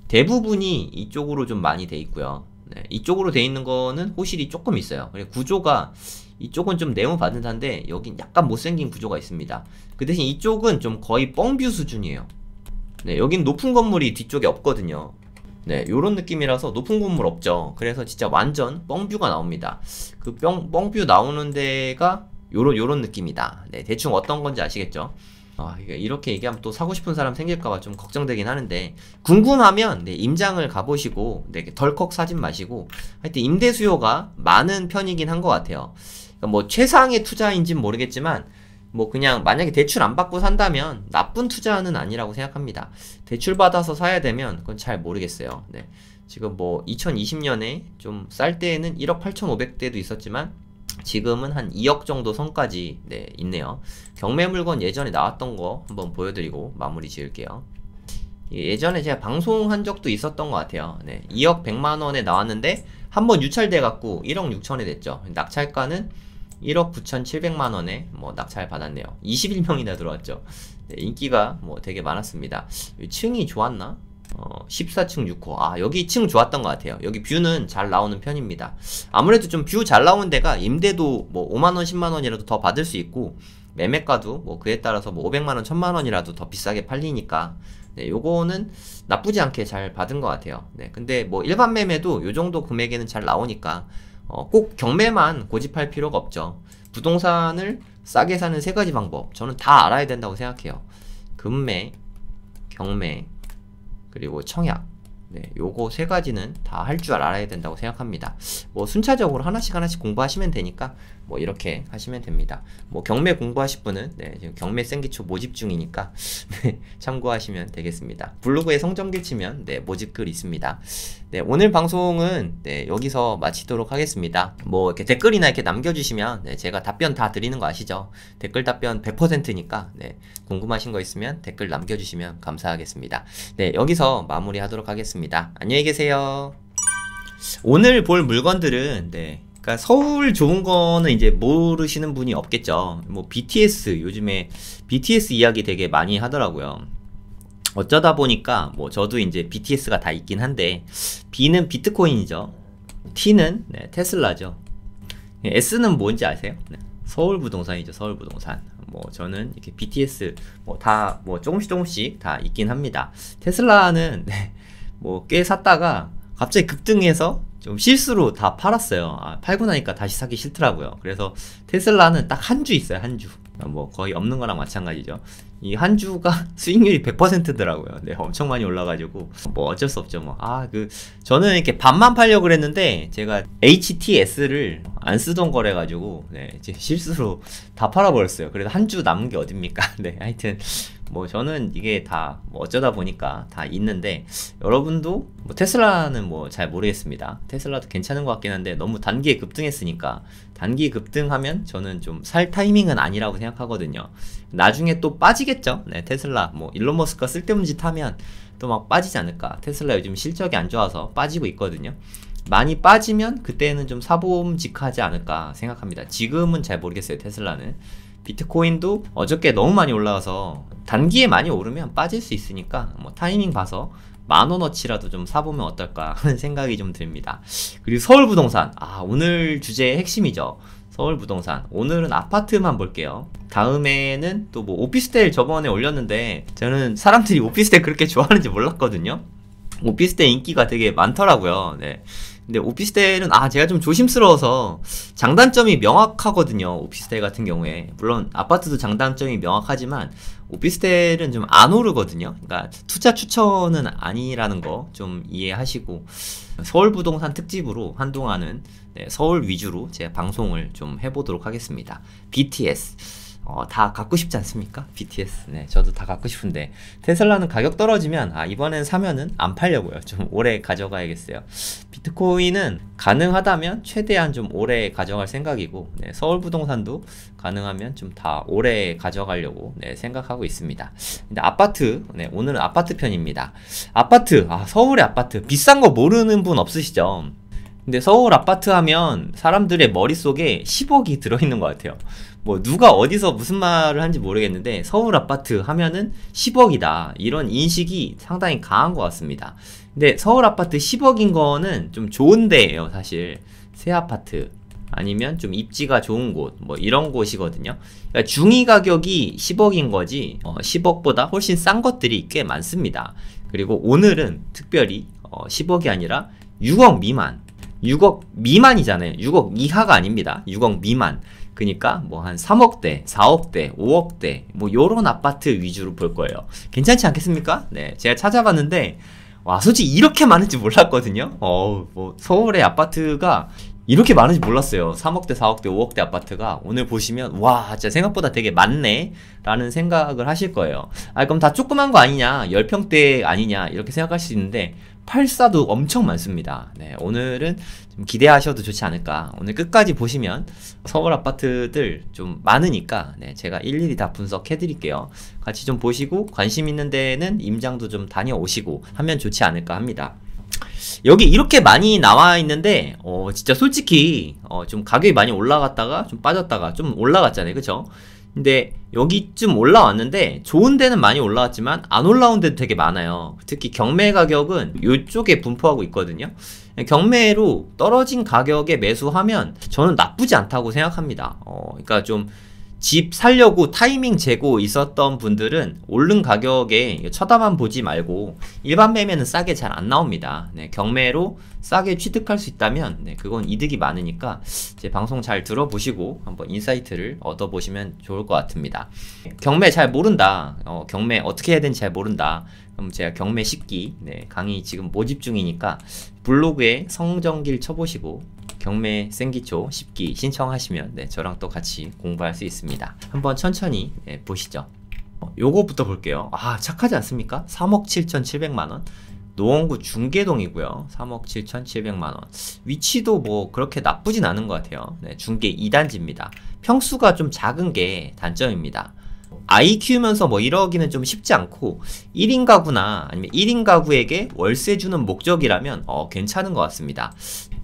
대부분이 이쪽으로 좀 많이 돼 있고요. 네, 이쪽으로 돼 있는 거는 호실이 조금 있어요. 그리고 구조가 이쪽은 좀 네모 바듯한데 여긴 약간 못생긴 구조가 있습니다. 그 대신 이쪽은 좀 거의 뻥뷰 수준이에요. 네, 여긴 높은 건물이 뒤쪽에 없거든요. 네, 요런 느낌이라서 높은 건물 없죠. 그래서 진짜 완전 뻥뷰가 나옵니다. 그 뻥뷰 나오는 데가 요런 느낌이다. 네, 대충 어떤 건지 아시겠죠? 이렇게 얘기하면 또 사고 싶은 사람 생길까봐 좀 걱정되긴 하는데, 궁금하면 네, 임장을 가보시고 네, 덜컥 사지 마시고, 하여튼 임대 수요가 많은 편이긴 한 것 같아요. 그러니까 뭐 최상의 투자인지는 모르겠지만, 뭐 그냥 만약에 대출 안 받고 산다면 나쁜 투자는 아니라고 생각합니다. 대출 받아서 사야 되면 그건 잘 모르겠어요. 네. 지금 뭐 2020년에 좀 쌀 때에는 1억 8,500대도 있었지만 지금은 한 2억 정도 선까지 네, 있네요. 경매 물건 예전에 나왔던 거 한번 보여드리고 마무리 지을게요. 예전에 제가 방송한 적도 있었던 것 같아요. 네, 2억 100만원에 나왔는데 한번 유찰돼 갖고 1억 6천에 됐죠. 낙찰가는 1억 9,700만원에 뭐 낙찰 받았네요. 21명이나 들어왔죠. 네, 인기가 뭐 되게 많았습니다. 층이 좋았나? 14층 6호. 여기 층 좋았던 것 같아요. 여기 뷰는 잘 나오는 편입니다. 아무래도 좀 뷰 잘 나오는 데가 임대도 뭐 5만원, 10만원이라도 더 받을 수 있고, 매매가도 뭐 그에 따라서 뭐 500만원, 1000만원이라도 더 비싸게 팔리니까, 네, 요거는 나쁘지 않게 잘 받은 것 같아요. 네, 근데 뭐 일반 매매도 요 정도 금액에는 잘 나오니까, 꼭 경매만 고집할 필요가 없죠. 부동산을 싸게 사는 세 가지 방법, 저는 다 알아야 된다고 생각해요. 금매, 경매, 그리고 청약. 네, 요거 세 가지는 다 할 줄 알아야 된다고 생각합니다. 뭐 순차적으로 하나씩 공부하시면 되니까 뭐 이렇게 하시면 됩니다. 뭐 경매 공부하실 분은 네, 지금 경매 생기초 모집 중이니까 네, 참고하시면 되겠습니다. 블로그에 성정길 치면 네, 모집글 있습니다. 네, 오늘 방송은 네, 여기서 마치도록 하겠습니다. 뭐 이렇게 댓글이나 이렇게 남겨주시면 네, 제가 답변 다 드리는 거 아시죠? 댓글 답변 100%니까 네, 궁금하신 거 있으면 댓글 남겨주시면 감사하겠습니다. 네, 여기서 마무리하도록 하겠습니다. 안녕히 계세요. 오늘 볼 물건들은 네, 그러니까 서울 좋은 거는 이제 모르시는 분이 없겠죠. 뭐 BTS, 요즘에 BTS 이야기 되게 많이 하더라고요. 어쩌다 보니까 뭐 저도 이제 BTS가 다 있긴 한데, B는 비트코인이죠. T는 네, 테슬라죠. S는 뭔지 아세요? 네, 서울부동산이죠. 서울부동산. 뭐 저는 이렇게 BTS 뭐 다 뭐 조금씩 다 있긴 합니다. 테슬라는 네, 뭐 꽤 샀다가 갑자기 급등해서 좀 실수로 다 팔았어요. 팔고 나니까 다시 사기 싫더라고요. 그래서 테슬라는 딱 한 주 있어요. 한 주. 뭐 거의 없는 거랑 마찬가지죠. 이 한 주가 수익률이 100%더라고요. 네, 엄청 많이 올라가지고 뭐 어쩔 수 없죠. 뭐 저는 이렇게 반만 팔려고 그랬는데 제가 HTS를 안 쓰던 거래가지고 네, 이제 실수로 다 팔아버렸어요. 그래서 한 주 남은 게 어딥니까? 네, 하여튼 뭐 저는 이게 다 뭐 어쩌다 보니까 다 있는데, 여러분도 뭐 테슬라는 뭐 잘 모르겠습니다. 테슬라도 괜찮은 것 같긴 한데 너무 단기에 급등했으니까, 단기 급등하면 저는 좀 살 타이밍은 아니라고 생각하거든요. 나중에 또 빠지겠죠. 네, 테슬라 뭐 일론 머스크가 쓸데없는 짓 하면 또 막 빠지지 않을까. 테슬라 요즘 실적이 안 좋아서 빠지고 있거든요. 많이 빠지면 그때는 좀 사보험직하지 않을까 생각합니다. 지금은 잘 모르겠어요. 테슬라는. 비트코인도 어저께 너무 많이 올라와서 단기에 많이 오르면 빠질 수 있으니까 뭐 타이밍 봐서 10,000원어치라도 좀 사보면 어떨까 하는 생각이 좀 듭니다. 그리고 서울부동산, 오늘 주제의 핵심이죠. 서울부동산. 오늘은 아파트만 볼게요. 다음에는 또 뭐 오피스텔 저번에 올렸는데, 저는 사람들이 오피스텔 그렇게 좋아하는지 몰랐거든요. 오피스텔 인기가 되게 많더라고요. 네. 근데 오피스텔은 제가 좀 조심스러워서 장단점이 명확하거든요. 오피스텔 같은 경우에. 물론 아파트도 장단점이 명확하지만 오피스텔은 좀 안 오르거든요. 그러니까 투자 추천은 아니라는 거 좀 이해하시고, 서울 부동산 특집으로 한동안은 네, 서울 위주로 제가 방송을 좀 해보도록 하겠습니다. BTS 다 갖고 싶지 않습니까? BTS. 네, 저도 다 갖고 싶은데 테슬라는 가격 떨어지면 이번엔 사면은 안 팔려고요. 좀 오래 가져가야겠어요. 비트코인은 가능하다면 최대한 좀 오래 가져갈 생각이고, 네, 서울 부동산도 가능하면 좀 다 오래 가져가려고 네, 생각하고 있습니다. 근데 아파트, 네, 오늘은 아파트 편입니다. 아파트, 서울의 아파트 비싼 거 모르는 분 없으시죠? 근데 서울 아파트 하면 사람들의 머릿속에 10억이 들어있는 것 같아요. 뭐 누가 어디서 무슨 말을 하는지 모르겠는데 서울 아파트 하면은 10억이다 이런 인식이 상당히 강한 것 같습니다. 근데 서울 아파트 10억인 거는 좀 좋은 데예요. 사실 새 아파트 아니면 좀 입지가 좋은 곳 뭐 이런 곳이거든요. 그러니까 중위 가격이 10억인 거지 10억보다 훨씬 싼 것들이 꽤 많습니다. 그리고 오늘은 특별히 10억이 아니라 6억 미만, 6억 미만이잖아요. 6억 이하가 아닙니다. 6억 미만. 그니까 뭐 한 3억대, 4억대, 5억대 뭐 요런 아파트 위주로 볼 거예요. 괜찮지 않겠습니까? 네, 제가 찾아봤는데 와, 솔직히 이렇게 많은지 몰랐거든요. 뭐 서울의 아파트가 이렇게 많은지 몰랐어요. 3억대, 4억대, 5억대 아파트가 오늘 보시면 와, 진짜 생각보다 되게 많네 라는 생각을 하실 거예요. 그럼 다 조그만 거 아니냐, 10평대 아니냐 이렇게 생각할 수 있는데 84도 엄청 많습니다. 네, 오늘은 좀 기대하셔도 좋지 않을까. 오늘 끝까지 보시면 서울 아파트들 좀 많으니까 네, 제가 일일이 다 분석해 드릴게요. 같이 좀 보시고 관심 있는 데는 임장도 좀 다녀오시고 하면 좋지 않을까 합니다. 여기 이렇게 많이 나와 있는데 진짜 솔직히 좀 가격이 많이 올라갔다가 좀 빠졌다가 좀 올라갔잖아요. 그쵸? 근데 여기쯤 올라왔는데 좋은 데는 많이 올라왔지만 안 올라온 데도 되게 많아요. 특히 경매 가격은 이쪽에 분포하고 있거든요. 경매로 떨어진 가격에 매수하면 저는 나쁘지 않다고 생각합니다. 그러니까 좀 집 살려고 타이밍 재고 있었던 분들은 오른 가격에 쳐다만 보지 말고 일반 매매는 싸게 잘 안 나옵니다. 네, 경매로 싸게 취득할 수 있다면 네, 그건 이득이 많으니까 제 방송 잘 들어보시고 한번 인사이트를 얻어보시면 좋을 것 같습니다. 경매 잘 모른다, 경매 어떻게 해야 되는지 잘 모른다, 그럼 제가 경매 쉽기 강의 지금 모집 중이니까 블로그에 성정길 쳐보시고 경매 생기초 쉽기 신청하시면 저랑 또 같이 공부할 수 있습니다. 한번 천천히 보시죠. 요거부터 볼게요. 착하지 않습니까? 3억 7,700만원 노원구 중계동이고요. 3억 7,700만원 위치도 뭐 그렇게 나쁘진 않은 것 같아요. 중계 2단지입니다. 평수가 좀 작은 게 단점입니다. 아이 키우면서 뭐 이러기는 좀 쉽지 않고 1인 가구나 아니면 1인 가구에게 월세 주는 목적이라면 괜찮은 것 같습니다.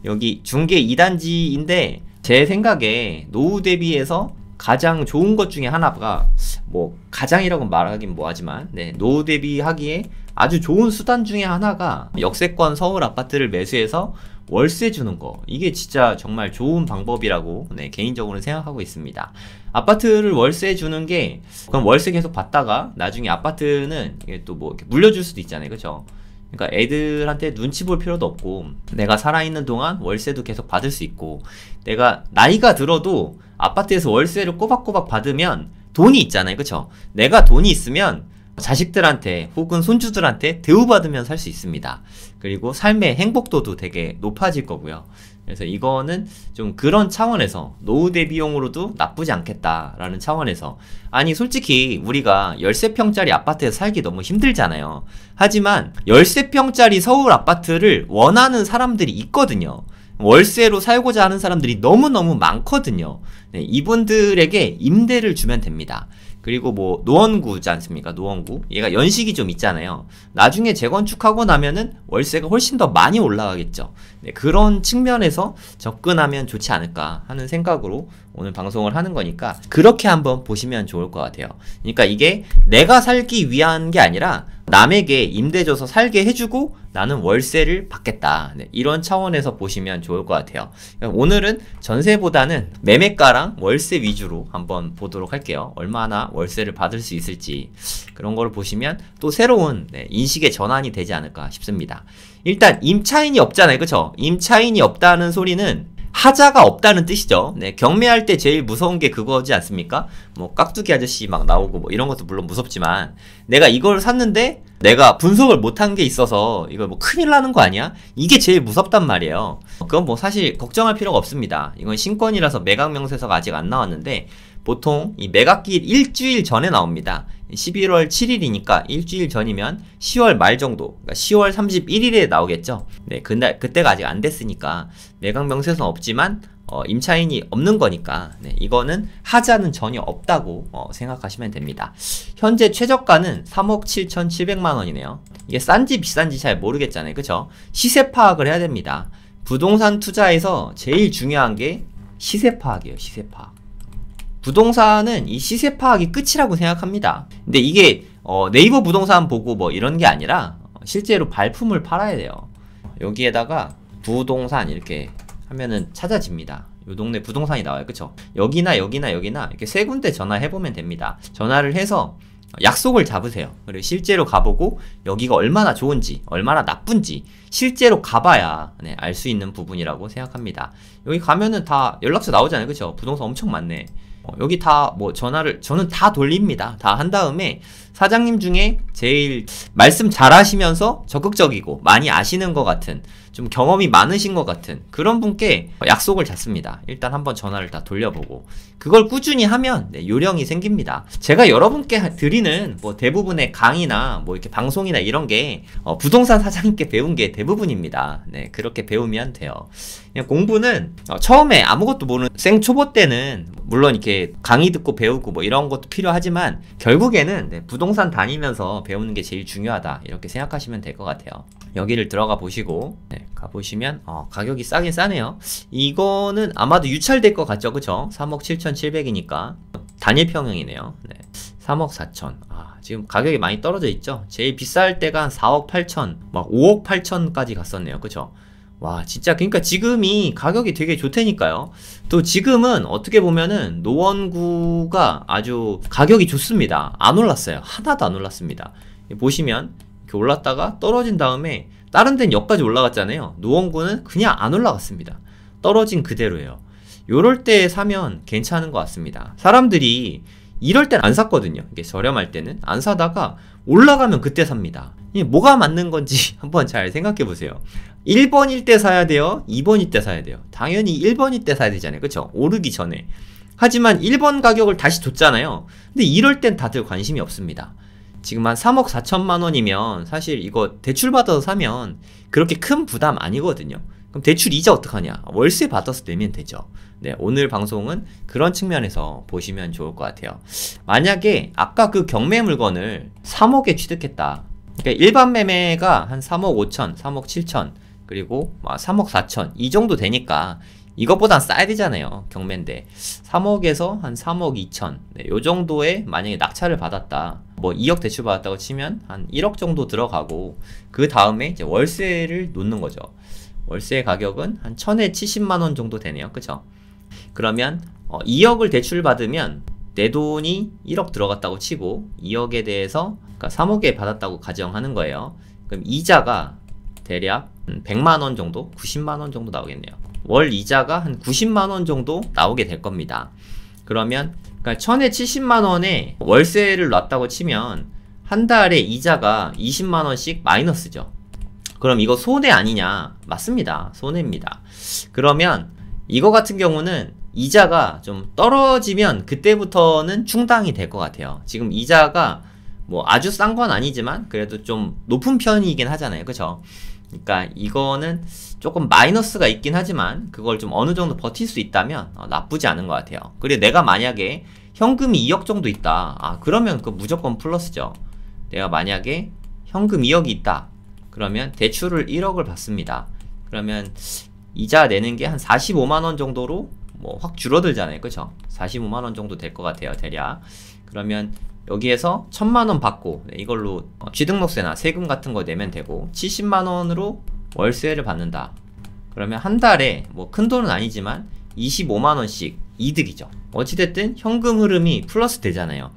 여기 중계 2단지인데 제 생각에 노후 대비해서 가장 좋은 것 중에 하나가 뭐 가장이라고 말하긴 뭐하지만 노후 대비하기에 아주 좋은 수단 중에 하나가 역세권 서울 아파트를 매수해서 월세 주는 거. 이게 진짜 정말 좋은 방법이라고 개인적으로 생각하고 있습니다. 아파트를 월세 주는 게 그럼 월세 계속 받다가 나중에 아파트는 이게 또 뭐 이렇게 물려줄 수도 있잖아요. 그죠? 그러니까 애들한테 눈치 볼 필요도 없고 내가 살아있는 동안 월세도 계속 받을 수 있고 내가 나이가 들어도 아파트에서 월세를 꼬박꼬박 받으면 돈이 있잖아요. 그쵸? 내가 돈이 있으면 자식들한테 혹은 손주들한테 대우받으면 살 수 있습니다. 그리고 삶의 행복도도 되게 높아질 거고요. 그래서 이거는 좀 그런 차원에서 노후 대비용으로도 나쁘지 않겠다라는 차원에서 아니 솔직히 우리가 13평짜리 아파트에서 살기 너무 힘들잖아요. 하지만 13평짜리 서울 아파트를 원하는 사람들이 있거든요. 월세로 살고자 하는 사람들이 너무너무 많거든요. 이분들에게 임대를 주면 됩니다. 그리고 뭐 노원구지 않습니까? 노원구 얘가 연식이 좀 있잖아요. 나중에 재건축하고 나면은 월세가 훨씬 더 많이 올라가겠죠. 그런 측면에서 접근하면 좋지 않을까 하는 생각으로 오늘 방송을 하는 거니까 그렇게 한번 보시면 좋을 것 같아요. 그러니까 이게 내가 살기 위한 게 아니라 남에게 임대 줘서 살게 해주고 나는 월세를 받겠다. 이런 차원에서 보시면 좋을 것 같아요. 오늘은 전세보다는 매매가랑 월세 위주로 한번 보도록 할게요. 얼마나 월세를 받을 수 있을지 그런 거를 보시면 또 새로운 인식의 전환이 되지 않을까 싶습니다. 일단 임차인이 없잖아요. 그쵸? 임차인이 없다는 소리는 하자가 없다는 뜻이죠. 경매할 때 제일 무서운 게 그거지 않습니까? 뭐 깍두기 아저씨 막 나오고 뭐 이런 것도 물론 무섭지만 내가 이걸 샀는데 내가 분석을 못한 게 있어서 이거 뭐 큰일 나는 거 아니야? 이게 제일 무섭단 말이에요. 그건 뭐 사실 걱정할 필요가 없습니다. 이건 신권이라서 매각 명세서가 아직 안 나왔는데 보통 이 매각기일 일주일 전에 나옵니다. 11월 7일이니까 일주일 전이면 10월 말 정도, 그러니까 10월 31일에 나오겠죠. 그때가 아직 안 됐으니까 매각 명세서는 없지만 임차인이 없는 거니까 이거는 하자는 전혀 없다고 생각하시면 됩니다. 현재 최저가는 3억 7,700만 원이네요. 이게 싼지 비싼지 잘 모르겠잖아요. 그쵸? 시세 파악을 해야 됩니다. 부동산 투자에서 제일 중요한 게 시세 파악이에요. 시세 파악. 부동산은 이 시세 파악이 끝이라고 생각합니다. 근데 이게 네이버 부동산 보고 뭐 이런 게 아니라 실제로 발품을 팔아야 돼요. 여기에다가 부동산 이렇게 하면은 찾아집니다. 요 동네 부동산이 나와요. 그쵸? 여기나 이렇게 세 군데 전화해보면 됩니다. 전화를 해서 약속을 잡으세요. 그리고 실제로 가보고 여기가 얼마나 좋은지 얼마나 나쁜지 실제로 가봐야 알 수 있는 부분이라고 생각합니다. 여기 가면은 다 연락처 나오잖아요. 그쵸? 부동산 엄청 많네. 여기 다 뭐 전화를 저는 다 돌립니다. 다 한 다음에 사장님 중에 제일 말씀 잘 하시면서 적극적이고 많이 아시는 것 같은 좀 경험이 많으신 것 같은 그런 분께 약속을 잡습니다. 일단 한번 전화를 다 돌려보고 그걸 꾸준히 하면 요령이 생깁니다. 제가 여러분께 드리는 뭐 대부분의 강의나 뭐 이렇게 방송이나 이런 게 부동산 사장님께 배운 게 대부분입니다. 네, 그렇게 배우면 돼요. 그냥 공부는 처음에 아무것도 모르는 생초보 때는 물론 이렇게 강의 듣고 배우고 뭐 이런 것도 필요하지만 결국에는 부동산 다니면서 배우는 게 제일 중요하다 이렇게 생각하시면 될 것 같아요. 여기를 들어가 보시고 가보시면 가격이 싸긴 싸네요. 이거는 아마도 유찰될 것 같죠? 그쵸? 3억 7,700이니까 단일 평형이네요. 3억 4천. 지금 가격이 많이 떨어져 있죠? 제일 비쌀 때가 한 4억 8천 막 5억 8천까지 갔었네요. 그쵸? 와, 진짜 그러니까 지금이 가격이 되게 좋다니까요. 또 지금은 어떻게 보면은 노원구가 아주 가격이 좋습니다. 안 올랐어요. 하나도 안 올랐습니다. 보시면 이렇게 올랐다가 떨어진 다음에 다른 데는 여기까지 올라갔잖아요. 노원구는 그냥 안 올라갔습니다. 떨어진 그대로예요. 요럴 때 사면 괜찮은 것 같습니다. 사람들이 이럴 땐 안 샀거든요. 이게 저렴할 때는 안 사다가 올라가면 그때 삽니다. 이게 뭐가 맞는 건지 한번 잘 생각해 보세요. 1번일 때 사야 돼요? 2번일 때 사야 돼요? 당연히 1번일 때 사야 되잖아요. 그쵸? 오르기 전에. 하지만 1번 가격을 다시 줬잖아요. 근데 이럴 땐 다들 관심이 없습니다. 지금 한 3억 4천만 원이면 사실 이거 대출 받아서 사면 그렇게 큰 부담 아니거든요. 그럼 대출 이자 어떡하냐? 월세 받아서 내면 되죠. 네, 오늘 방송은 그런 측면에서 보시면 좋을 것 같아요. 만약에 아까 그 경매 물건을 3억에 취득했다. 그러니까 일반 매매가 한 3억 5천, 3억 7천, 그리고 3억 4천 이 정도 되니까 이것보단 싸야 되잖아요. 경매인데 3억에서 한 3억 2천 요 정도에 만약에 낙찰을 받았다. 뭐 2억 대출 받았다고 치면 한 1억 정도 들어가고 그 다음에 이제 월세를 놓는 거죠. 월세 가격은 한 1000에 70만원 정도 되네요. 그쵸? 그러면 2억을 대출 받으면 내 돈이 1억 들어갔다고 치고 2억에 대해서 그러니까 3억에 받았다고 가정하는 거예요. 그럼 이자가 대략 100만원 정도? 90만원 정도 나오겠네요. 월 이자가 한 90만원 정도 나오게 될 겁니다. 그러면 그러니까 1000에 70만원에 월세를 놨다고 치면 한 달에 이자가 20만원씩 마이너스죠. 그럼 이거 손해 아니냐? 맞습니다. 손해입니다. 그러면 이거 같은 경우는 이자가 좀 떨어지면 그때부터는 충당이 될 것 같아요. 지금 이자가 뭐 아주 싼 건 아니지만 그래도 좀 높은 편이긴 하잖아요. 그쵸? 그러니까 이거는 조금 마이너스가 있긴 하지만 그걸 좀 어느 정도 버틸 수 있다면 나쁘지 않은 것 같아요. 그리고 내가 만약에 현금이 2억 정도 있다. 그러면 그 무조건 플러스죠. 내가 만약에 현금 2억이 있다. 그러면 대출을 1억을 받습니다. 그러면 이자 내는 게 한 45만원 정도로 뭐 확 줄어들잖아요. 그쵸? 45만원 정도 될 것 같아요. 대략. 그러면 여기에서 1000만원 받고 이걸로 취등록세나 세금 같은 거 내면 되고 70만원으로 월세를 받는다. 그러면 한 달에 뭐 큰 돈은 아니지만 25만원씩 이득이죠. 어찌됐든 현금 흐름이 플러스 되잖아요.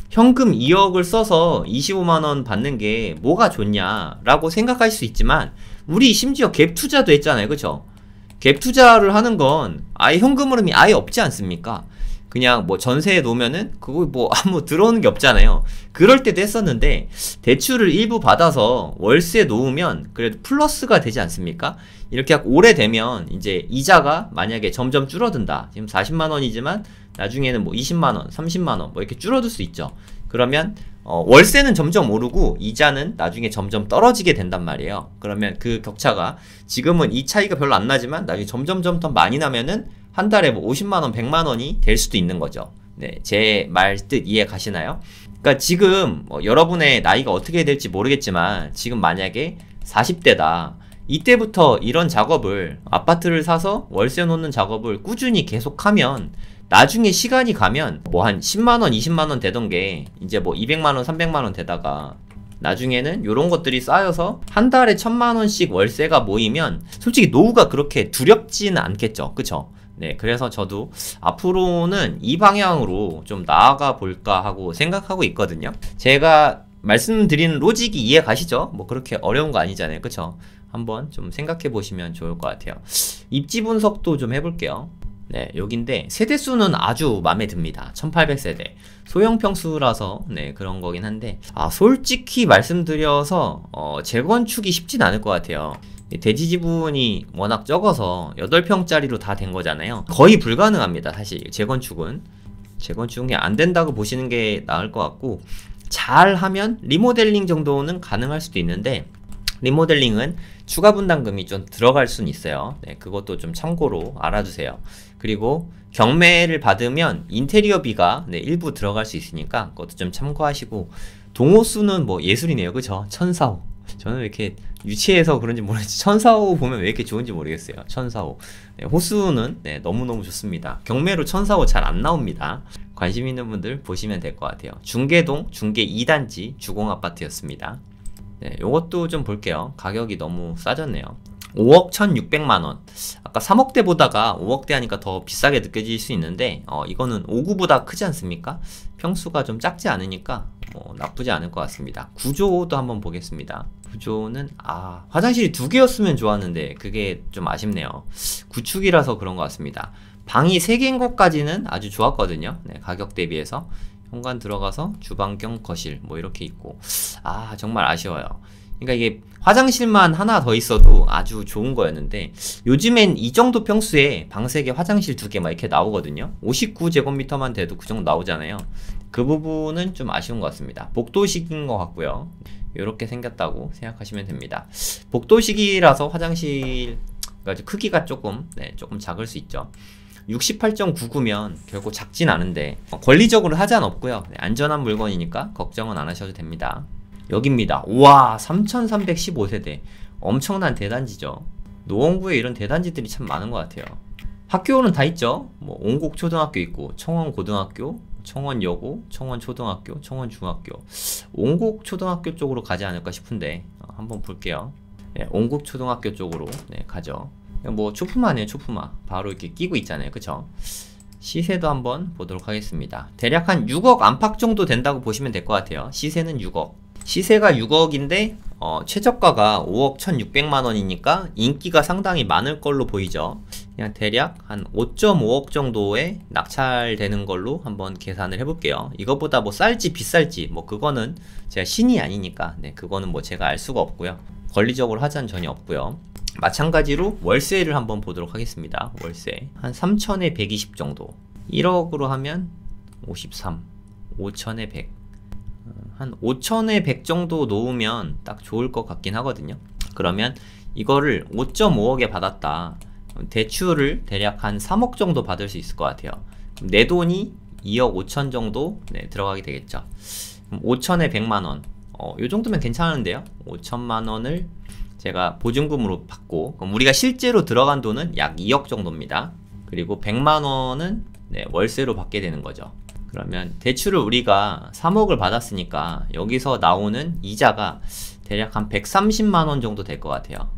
현금 2억을 써서 25만원 받는 게 뭐가 좋냐라고 생각할 수 있지만 우리 심지어 갭 투자도 했잖아요. 그쵸? 갭 투자를 하는 건 아예 현금 흐름이 아예 없지 않습니까? 그냥 뭐 전세에 놓으면은 그거 뭐 아무 들어오는 게 없잖아요. 그럴 때도 했었는데 대출을 일부 받아서 월세에 놓으면 그래도 플러스가 되지 않습니까? 이렇게 오래되면 이제 이자가 만약에 점점 줄어든다. 지금 40만원이지만 나중에는 뭐 20만원, 30만원 뭐 이렇게 줄어들 수 있죠. 그러면 월세는 점점 오르고 이자는 나중에 점점 떨어지게 된단 말이에요. 그러면 그 격차가 지금은 이 차이가 별로 안 나지만 나중에 점점 더 많이 나면은 한 달에 뭐 50만원, 100만원이 될 수도 있는 거죠. 네, 제 말 뜻 이해 가시나요? 그러니까 지금 여러분의 나이가 어떻게 될지 모르겠지만 지금 만약에 40대다. 이때부터 이런 작업을 아파트를 사서 월세 놓는 작업을 꾸준히 계속하면 나중에 시간이 가면 뭐 한 10만원 20만원 되던 게 이제 뭐 200만원 300만원 되다가 나중에는 요런 것들이 쌓여서 한 달에 1000만원씩 월세가 모이면 솔직히 노후가 그렇게 두렵지는 않겠죠. 그쵸? 네, 그래서 저도 앞으로는 이 방향으로 좀 나아가 볼까 하고 생각하고 있거든요. 제가 말씀드리는 로직이 이해 가시죠? 뭐 그렇게 어려운 거 아니잖아요. 그쵸? 한번 좀 생각해 보시면 좋을 것 같아요. 입지 분석도 좀 해볼게요. 네, 여긴데 세대수는 아주 마음에 듭니다. 1800세대 소형 평수라서 네, 그런 거긴 한데 솔직히 말씀드려서 재건축이 쉽진 않을 것 같아요. 대지 지분이 워낙 적어서 8평짜리로 다 된 거잖아요. 거의 불가능합니다. 사실 재건축이 안 된다고 보시는 게 나을 것 같고, 잘하면 리모델링 정도는 가능할 수도 있는데 리모델링은 추가 분담금이 좀 들어갈 수는 있어요. 네, 그것도 좀 참고로 알아두세요. 그리고 경매를 받으면 인테리어비가 네, 일부 들어갈 수 있으니까 그것도 좀 참고하시고, 동호수는 뭐 예술이네요. 그쵸? 1004호. 저는 왜 이렇게 유치해서 그런지 모르겠지, 1004호 보면 왜 이렇게 좋은지 모르겠어요. 1004호. 네, 호수는 네, 너무너무 좋습니다. 경매로 1004호 잘 안 나옵니다. 관심 있는 분들 보시면 될 것 같아요. 중계동 중계 2단지 주공아파트였습니다. 네, 요것도 좀 볼게요. 가격이 너무 싸졌네요. 5억 1600만원. 아까 3억대 보다가 5억대 하니까 더 비싸게 느껴질 수 있는데 이거는 5구보다 크지 않습니까? 평수가 좀 작지 않으니까 뭐 나쁘지 않을 것 같습니다. 구조도 한번 보겠습니다. 구조는 화장실이 2개였으면 좋았는데 그게 좀 아쉽네요. 구축이라서 그런 것 같습니다. 방이 3개인 것까지는 아주 좋았거든요. 네, 가격 대비해서. 현관 들어가서 주방 겸 거실 뭐 이렇게 있고, 정말 아쉬워요. 그러니까 이게 화장실만 하나 더 있어도 아주 좋은 거였는데 요즘엔 이 정도 평수에 방 3개 화장실 2개 막 이렇게 나오거든요. 59제곱미터만 돼도 그 정도 나오잖아요. 그 부분은 좀 아쉬운 것 같습니다. 복도식인 것 같고요. 이렇게 생겼다고 생각하시면 됩니다. 복도식이라서 화장실 크기가 조금 작을 수 있죠. 68.99면 결코 작진 않은데 권리적으로 하자는 없고요. 안전한 물건이니까 걱정은 안 하셔도 됩니다. 여기입니다. 우와, 3315세대. 엄청난 대단지죠. 노원구에 이런 대단지들이 참 많은 것 같아요. 학교는 다 있죠. 뭐 옹곡초등학교 있고, 청원고등학교, 청원여고, 청원초등학교, 청원중학교. 옹곡초등학교 쪽으로 가지 않을까 싶은데 한번 볼게요. 네, 옹곡초등학교 쪽으로 가죠. 뭐 초품화네요. 초품화 바로 이렇게 끼고 있잖아요. 그쵸? 시세도 한번 보도록 하겠습니다. 대략 한 6억 안팎 정도 된다고 보시면 될 것 같아요. 시세는 6억. 시세가 6억인데 최저가가 5억 1600만원이니까 인기가 상당히 많을 걸로 보이죠. 그냥 대략 한 5.5억 정도에 낙찰되는 걸로 한번 계산을 해볼게요. 이거보다 뭐 쌀지 비쌀지 뭐 그거는 제가 신이 아니니까 그거는 뭐 제가 알 수가 없고요. 권리적으로 하자는 전혀 없고요. 마찬가지로 월세를 한번 보도록 하겠습니다. 월세 한 3천에 120 정도. 1억으로 하면 53, 5천에 100. 한 5천에 100 정도 놓으면 딱 좋을 것 같긴 하거든요. 그러면 이거를 5.5억에 받았다. 대출을 대략 한 3억 정도 받을 수 있을 것 같아요. 내 돈이 2억 5천 정도 들어가게 되겠죠. 5천에 100만원. 요 정도면 괜찮은데요. 5천만원을 제가 보증금으로 받고, 그럼 우리가 실제로 들어간 돈은 약 2억 정도입니다. 그리고 100만원은 월세로 받게 되는 거죠. 그러면 대출을 우리가 3억을 받았으니까 여기서 나오는 이자가 대략 한 130만원 정도 될 것 같아요.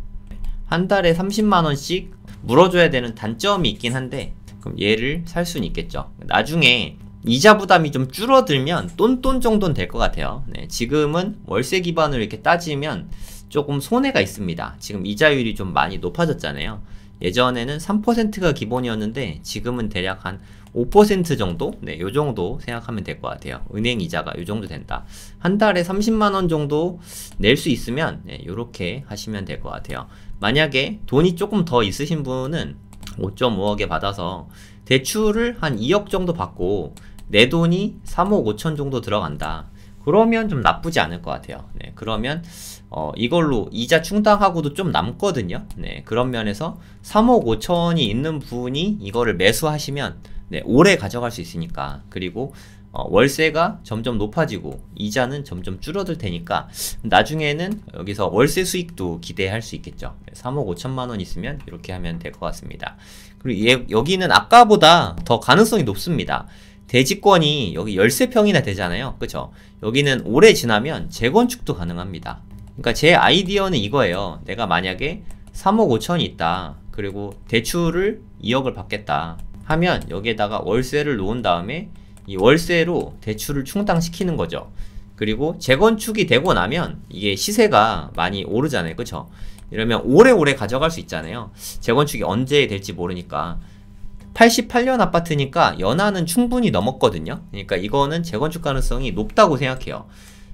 한 달에 30만원씩 물어줘야 되는 단점이 있긴 한데, 그럼 얘를 살 수는 있겠죠. 나중에 이자 부담이 좀 줄어들면 똔똔 정도는 될 것 같아요. 지금은 월세 기반으로 이렇게 따지면 조금 손해가 있습니다. 지금 이자율이 좀 많이 높아졌잖아요. 예전에는 3%가 기본이었는데 지금은 대략 한 5% 정도? 요 정도 생각하면 될 것 같아요. 은행 이자가 요 정도 된다. 한 달에 30만원 정도 낼 수 있으면 요렇게 하시면 될 것 같아요. 만약에 돈이 조금 더 있으신 분은 5.5억에 받아서 대출을 한 2억 정도 받고 내 돈이 3억 5천 정도 들어간다. 그러면 좀 나쁘지 않을 것 같아요. 그러면 이걸로 이자 충당하고도 좀 남거든요. 그런 면에서 3억 5천이 있는 분이 이거를 매수하시면 오래 가져갈 수 있으니까. 그리고 월세가 점점 높아지고 이자는 점점 줄어들 테니까 나중에는 여기서 월세 수익도 기대할 수 있겠죠. 3억 5천만 원 있으면 이렇게 하면 될 것 같습니다. 그리고 여기는 아까보다 더 가능성이 높습니다. 대지권이 여기 13평이나 되잖아요. 그쵸? 여기는 오래 지나면 재건축도 가능합니다. 그러니까 제 아이디어는 이거예요. 내가 만약에 3억 5천이 있다. 그리고 대출을 2억을 받겠다 하면 여기에다가 월세를 놓은 다음에 이 월세로 대출을 충당시키는 거죠. 그리고 재건축이 되고 나면 이게 시세가 많이 오르잖아요. 그쵸? 이러면 오래오래 가져갈 수 있잖아요. 재건축이 언제 될지 모르니까. 88년 아파트니까 연한은 충분히 넘었거든요. 그러니까 이거는 재건축 가능성이 높다고 생각해요.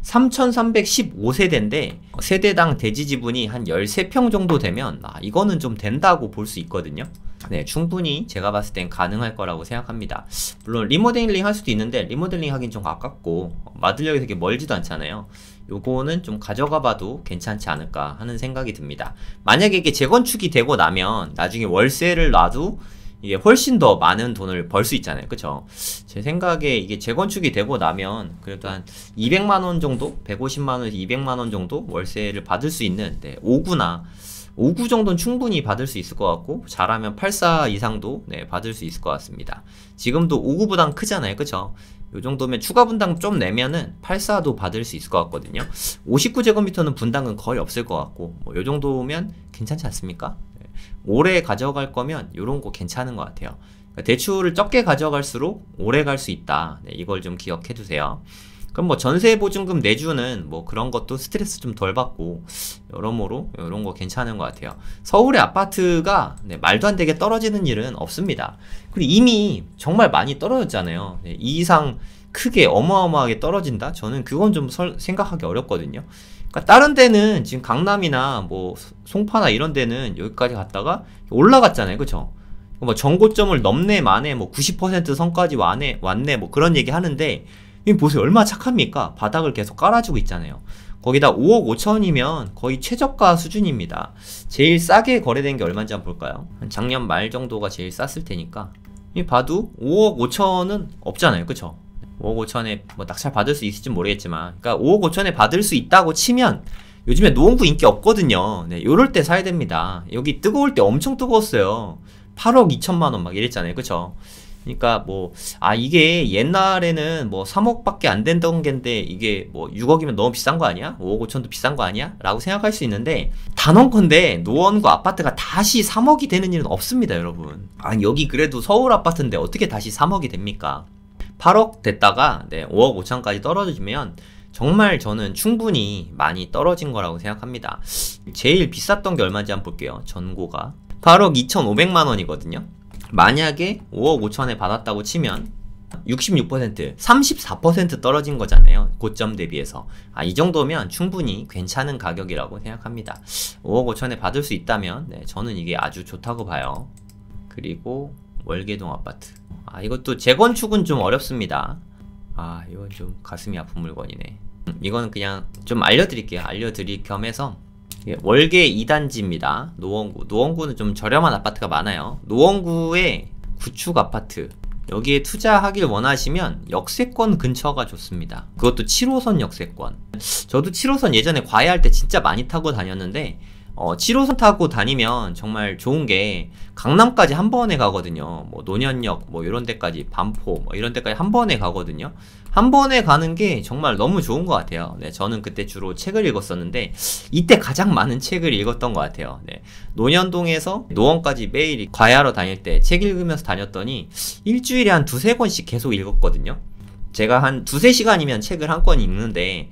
3315세대인데 세대당 대지 지분이 한 13평 정도 되면 이거는 좀 된다고 볼 수 있거든요. 네, 충분히 제가 봤을 땐 가능할 거라고 생각합니다. 물론 리모델링 할 수도 있는데 리모델링 하긴 좀 아깝고 마들역이 되게 멀지도 않잖아요. 요거는 좀 가져가 봐도 괜찮지 않을까 하는 생각이 듭니다. 만약에 이게 재건축이 되고 나면 나중에 월세를 놔도 이게 훨씬 더 많은 돈을 벌 수 있잖아요. 그쵸? 제 생각에 이게 재건축이 되고 나면 그래도 한 200만원 정도? 150만원에서 200만원 정도 월세를 받을 수 있는 5구 정도는 충분히 받을 수 있을 것 같고 잘하면 84 이상도 받을 수 있을 것 같습니다. 지금도 5구 부담 크잖아요. 그쵸? 요 정도면 추가 분담 좀 내면은 84도 받을 수 있을 것 같거든요. 59제곱미터는 분담은 거의 없을 것 같고 요 정도면 괜찮지 않습니까? 오래 가져갈 거면 요런 거 괜찮은 것 같아요. 그러니까 대출을 적게 가져갈수록 오래 갈 수 있다. 이걸 좀 기억해 두세요. 그럼 뭐 전세보증금 내주는 뭐 그런 것도 스트레스 좀 덜 받고 여러모로 이런 거 괜찮은 것 같아요. 서울의 아파트가 말도 안 되게 떨어지는 일은 없습니다. 그리고 이미 정말 많이 떨어졌잖아요. 이 이상 크게 어마어마하게 떨어진다? 저는 그건 좀 생각하기 어렵거든요. 그러니까 다른 데는 지금 강남이나 뭐 송파나 이런 데는 여기까지 갔다가 올라갔잖아요. 그쵸? 뭐 정고점을 넘네 마네 뭐 90% 선까지 왔네 뭐 그런 얘기 하는데 이 보세요. 얼마나 착합니까? 바닥을 계속 깔아주고 있잖아요. 거기다 5억 5천이면 거의 최저가 수준입니다. 제일 싸게 거래된 게 얼마인지 한번 볼까요? 작년 말 정도가 제일 쌌을 테니까 이 봐도 5억 5천은 없잖아요. 그쵸? 5억 5천에 뭐 낙찰 받을 수 있을지 모르겠지만 그러니까 5억 5천에 받을 수 있다고 치면 요즘에 노원구 인기 없거든요. 네, 요럴 때 사야 됩니다. 여기 뜨거울 때 엄청 뜨거웠어요. 8억 2천만원 막 이랬잖아요. 그쵸? 그러니까 뭐 이게 옛날에는 뭐 3억밖에 안 된다는 겐데 이게 뭐 6억이면 너무 비싼 거 아니야? 5억 5천도 비싼 거 아니야? 라고 생각할 수 있는데 단언컨대 노원구 아파트가 다시 3억이 되는 일은 없습니다. 여러분. 여기 그래도 서울 아파트인데 어떻게 다시 3억이 됩니까? 8억 됐다가 5억 5천까지 떨어지면 정말 저는 충분히 많이 떨어진 거라고 생각합니다. 제일 비쌌던 게 얼마인지 한번 볼게요. 전고가 8억 2,500만원이거든요. 만약에 5억 5천에 받았다고 치면 66%, 34% 떨어진 거잖아요. 고점 대비해서. 이 정도면 충분히 괜찮은 가격이라고 생각합니다. 5억 5천에 받을 수 있다면 저는 이게 아주 좋다고 봐요. 그리고 월계동 아파트. 이것도 재건축은 좀 어렵습니다. 이건 좀 가슴이 아픈 물건이네. 이거는 그냥 좀 알려드릴게요. 알려드릴 겸해서 월계 2단지입니다. 노원구는 좀 저렴한 아파트가 많아요. 노원구의 구축 아파트 여기에 투자하길 원하시면 역세권 근처가 좋습니다. 그것도 7호선 역세권. 저도 7호선 예전에 과외할 때 진짜 많이 타고 다녔는데 7호선 타고 다니면 정말 좋은 게 강남까지 한 번에 가거든요. 뭐 논현역 뭐 이런 데까지 반포 뭐 이런 데까지 한 번에 가거든요. 한 번에 가는 게 정말 너무 좋은 것 같아요. 저는 그때 주로 책을 읽었었는데 이때 가장 많은 책을 읽었던 것 같아요. 논현동에서 노원까지 매일 과외하러 다닐 때 책 읽으면서 다녔더니 일주일에 한 2-3권씩 계속 읽었거든요. 제가 한 2-3시간이면 책을 한 권 읽는데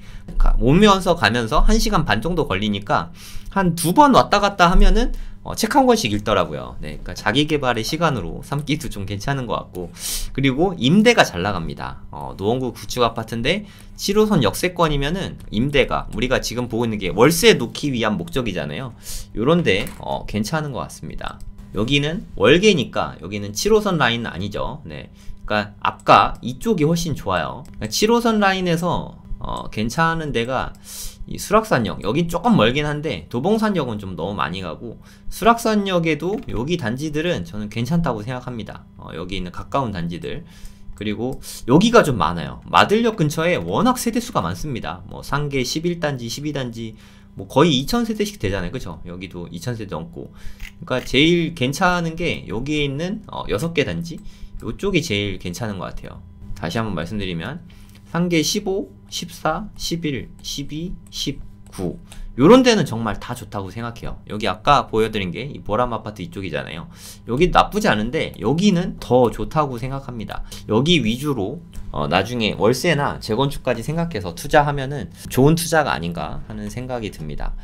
오면서 가면서 1시간 반 정도 걸리니까 한 2번 왔다 갔다 하면은 책 한 권씩 읽더라고요. 그러니까 자기 개발의 시간으로 삼기도 좀 괜찮은 것 같고 그리고 임대가 잘 나갑니다. 노원구 구축 아파트인데 7호선 역세권이면은 임대가 우리가 지금 보고 있는 게 월세 놓기 위한 목적이잖아요. 요런데 괜찮은 것 같습니다. 여기는 월계니까 여기는 7호선 라인은 아니죠. 그러니까 아까 이쪽이 훨씬 좋아요. 그러니까 7호선 라인에서 괜찮은 데가 이 수락산역 여긴 조금 멀긴 한데 도봉산역은 좀 너무 많이 가고 수락산역에도 여기 단지들은 저는 괜찮다고 생각합니다. 여기 있는 가까운 단지들 그리고 여기가 좀 많아요. 마들역 근처에 워낙 세대수가 많습니다. 뭐 상계 11단지, 12단지 뭐 거의 2000세대씩 되잖아요. 그죠? 여기도 2000세대 넘고. 그러니까 제일 괜찮은 게 여기에 있는 6개 단지, 요쪽이 제일 괜찮은 것 같아요. 다시 한번 말씀드리면 상계 15, 14, 11, 12, 19 요런 데는 정말 다 좋다고 생각해요. 여기 아까 보여드린 게 이 보람 아파트 이쪽이잖아요. 여기 나쁘지 않은데 여기는 더 좋다고 생각합니다. 여기 위주로 나중에 월세나 재건축까지 생각해서 투자하면은 좋은 투자가 아닌가 하는 생각이 듭니다.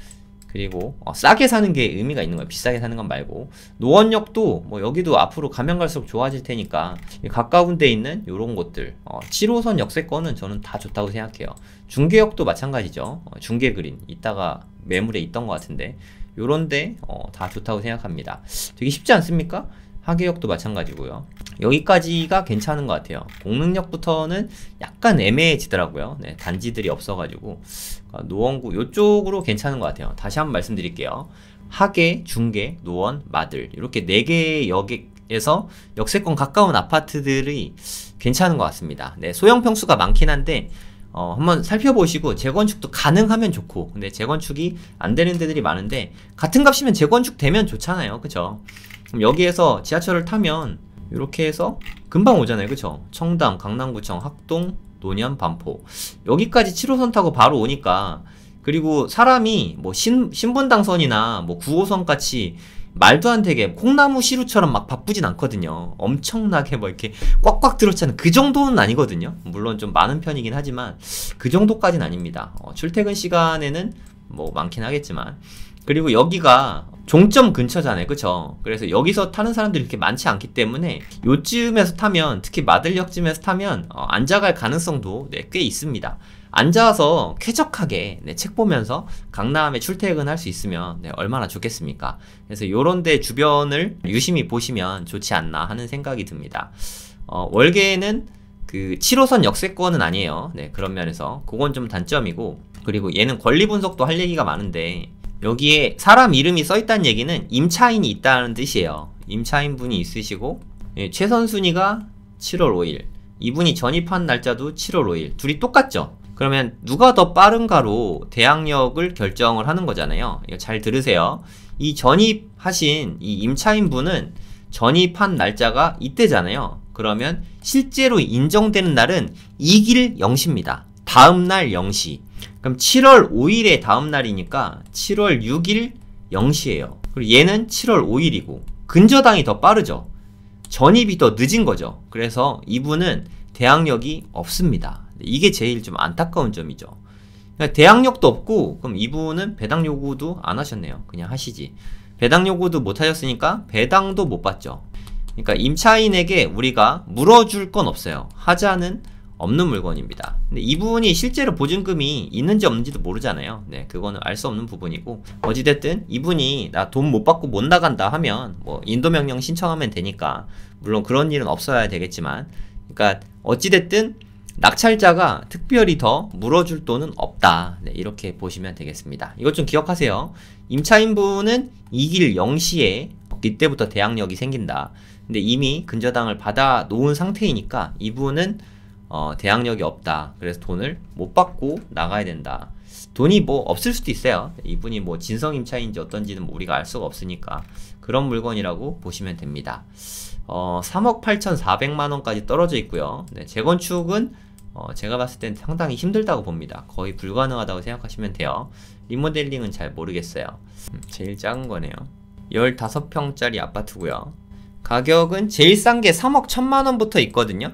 그리고 싸게 사는 게 의미가 있는 거예요. 비싸게 사는 건 말고. 노원역도 뭐 여기도 앞으로 가면 갈수록 좋아질 테니까 가까운 데 있는 요런 곳들 7호선 역세권은 저는 다 좋다고 생각해요. 중계역도 마찬가지죠. 중계그린 이따가 매물에 있던 것 같은데 요런데 다 좋다고 생각합니다. 되게 쉽지 않습니까? 하계역도 마찬가지고요. 여기까지가 괜찮은 것 같아요. 공릉역부터는 약간 애매해지더라고요. 네, 단지들이 없어가지고 노원구 요쪽으로 괜찮은 것 같아요. 다시 한번 말씀드릴게요. 하계, 중계, 노원, 마들 이렇게 4개의 역에서 역세권 가까운 아파트들이 괜찮은 것 같습니다. 네, 소형 평수가 많긴 한데 한번 살펴보시고 재건축도 가능하면 좋고, 근데 재건축이 안 되는 데들이 많은데 같은 값이면 재건축 되면 좋잖아요. 그쵸? 그럼 여기에서 지하철을 타면 이렇게 해서 금방 오잖아요. 그쵸? 청담, 강남구청, 학동, 노년, 반포 여기까지 7호선 타고 바로 오니까, 그리고 사람이 뭐 신분당선이나 뭐 9호선 같이 말도 안 되게 콩나무 시루처럼 막 바쁘진 않거든요. 엄청나게 뭐 이렇게 꽉꽉 들었잖아요. 그 정도는 아니거든요. 물론 좀 많은 편이긴 하지만 그 정도까지는 아닙니다. 출퇴근 시간에는 뭐 많긴 하겠지만, 그리고 여기가 종점 근처잖아요. 그쵸? 그래서 여기서 타는 사람들이 이렇게 많지 않기 때문에 요쯤에서 타면, 특히 마들역쯤에서 타면 앉아갈 가능성도 꽤 있습니다. 앉아서 쾌적하게 책 보면서 강남에 출퇴근할 수 있으면 얼마나 좋겠습니까? 그래서 요런데 주변을 유심히 보시면 좋지 않나 하는 생각이 듭니다. 월계는 그 7호선 역세권은 아니에요. 그런 면에서 그건 좀 단점이고, 그리고 얘는 권리 분석도 할 얘기가 많은데 여기에 사람 이름이 써있다는 얘기는 임차인이 있다는 뜻이에요. 임차인 분이 있으시고 최선순위가 7월 5일, 이분이 전입한 날짜도 7월 5일, 둘이 똑같죠? 그러면 누가 더 빠른가로 대항력을 결정을 하는 거잖아요. 이거 잘 들으세요. 이 전입하신 이 임차인 분은 전입한 날짜가 이때잖아요. 그러면 실제로 인정되는 날은 이길 0시입니다. 다음날 0시. 그럼 7월 5일의 다음날이니까 7월 6일 0시예요. 그리고 얘는 7월 5일이고 근저당이 더 빠르죠. 전입이 더 늦은 거죠. 그래서 이분은 대항력이 없습니다. 이게 제일 좀 안타까운 점이죠. 그러니까 대항력도 없고, 그럼 이분은 배당 요구도 안 하셨네요. 그냥 하시지. 배당 요구도 못 하셨으니까 배당도 못 받죠. 그러니까 임차인에게 우리가 물어줄 건 없어요. 하자는 없는 물건입니다. 근데 이분이 실제로 보증금이 있는지 없는지도 모르잖아요. 그거는 알 수 없는 부분이고, 어찌됐든 이분이 나 돈 못 받고 못 나간다 하면 뭐 인도명령 신청하면 되니까, 물론 그런 일은 없어야 되겠지만, 그러니까 어찌됐든 낙찰자가 특별히 더 물어줄 돈은 없다. 이렇게 보시면 되겠습니다. 이것 좀 기억하세요. 임차인분은 이길 0시에 이때부터 대항력이 생긴다. 근데 이미 근저당을 받아 놓은 상태이니까 이분은 대항력이 없다. 그래서 돈을 못 받고 나가야 된다. 돈이 뭐 없을 수도 있어요. 이분이 뭐 진성 임차인지 어떤지는 우리가 알 수가 없으니까 그런 물건이라고 보시면 됩니다. 3억 8,400만원까지 떨어져 있고요. 재건축은 제가 봤을 땐 상당히 힘들다고 봅니다. 거의 불가능하다고 생각하시면 돼요. 리모델링은 잘 모르겠어요. 제일 작은 거네요. 15평짜리 아파트고요. 가격은 제일 싼 게 3억 1,000만원부터 있거든요.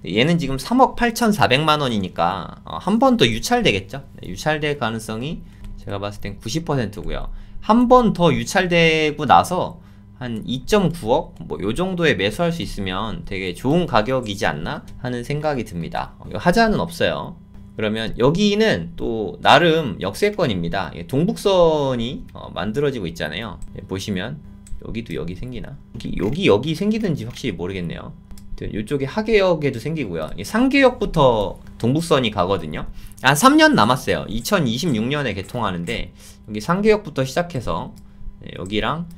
얘는 지금 3억 8,400만원이니까 한 번 더 유찰되겠죠. 유찰될 가능성이 제가 봤을 땐 90%고요. 한 번 더 유찰되고 나서 한 2.9억? 뭐 요 정도에 매수할 수 있으면 되게 좋은 가격이지 않나 하는 생각이 듭니다. 하자는 없어요. 그러면 여기는 또 나름 역세권입니다. 동북선이 만들어지고 있잖아요. 보시면 여기도 여기 생기나? 여기 생기든지 확실히 모르겠네요. 이쪽에 하계역에도 생기고요. 상계역부터 동북선이 가거든요. 한 3년 남았어요. 2026년에 개통하는데 여기 상계역부터 시작해서 여기랑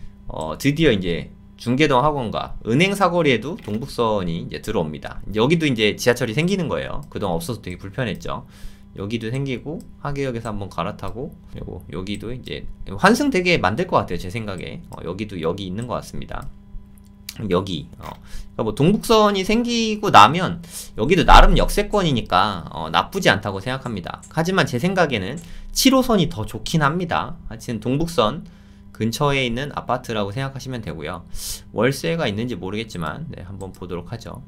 드디어 이제 중계동 학원가, 은행 사거리에도 동북선이 이제 들어옵니다. 여기도 이제 지하철이 생기는 거예요. 그동안 없어서 되게 불편했죠. 여기도 생기고 하계역에서 한번 갈아타고, 그리고 여기도 이제 환승되게 만들 것 같아요. 제 생각에 여기도 여기 있는 것 같습니다. 여기 그러니까 뭐 동북선이 생기고 나면 여기도 나름 역세권이니까 나쁘지 않다고 생각합니다. 하지만 제 생각에는 7호선이 더 좋긴 합니다. 하여튼 동북선 근처에 있는 아파트라고 생각하시면 되고요. 월세가 있는지 모르겠지만 네, 한번 보도록 하죠.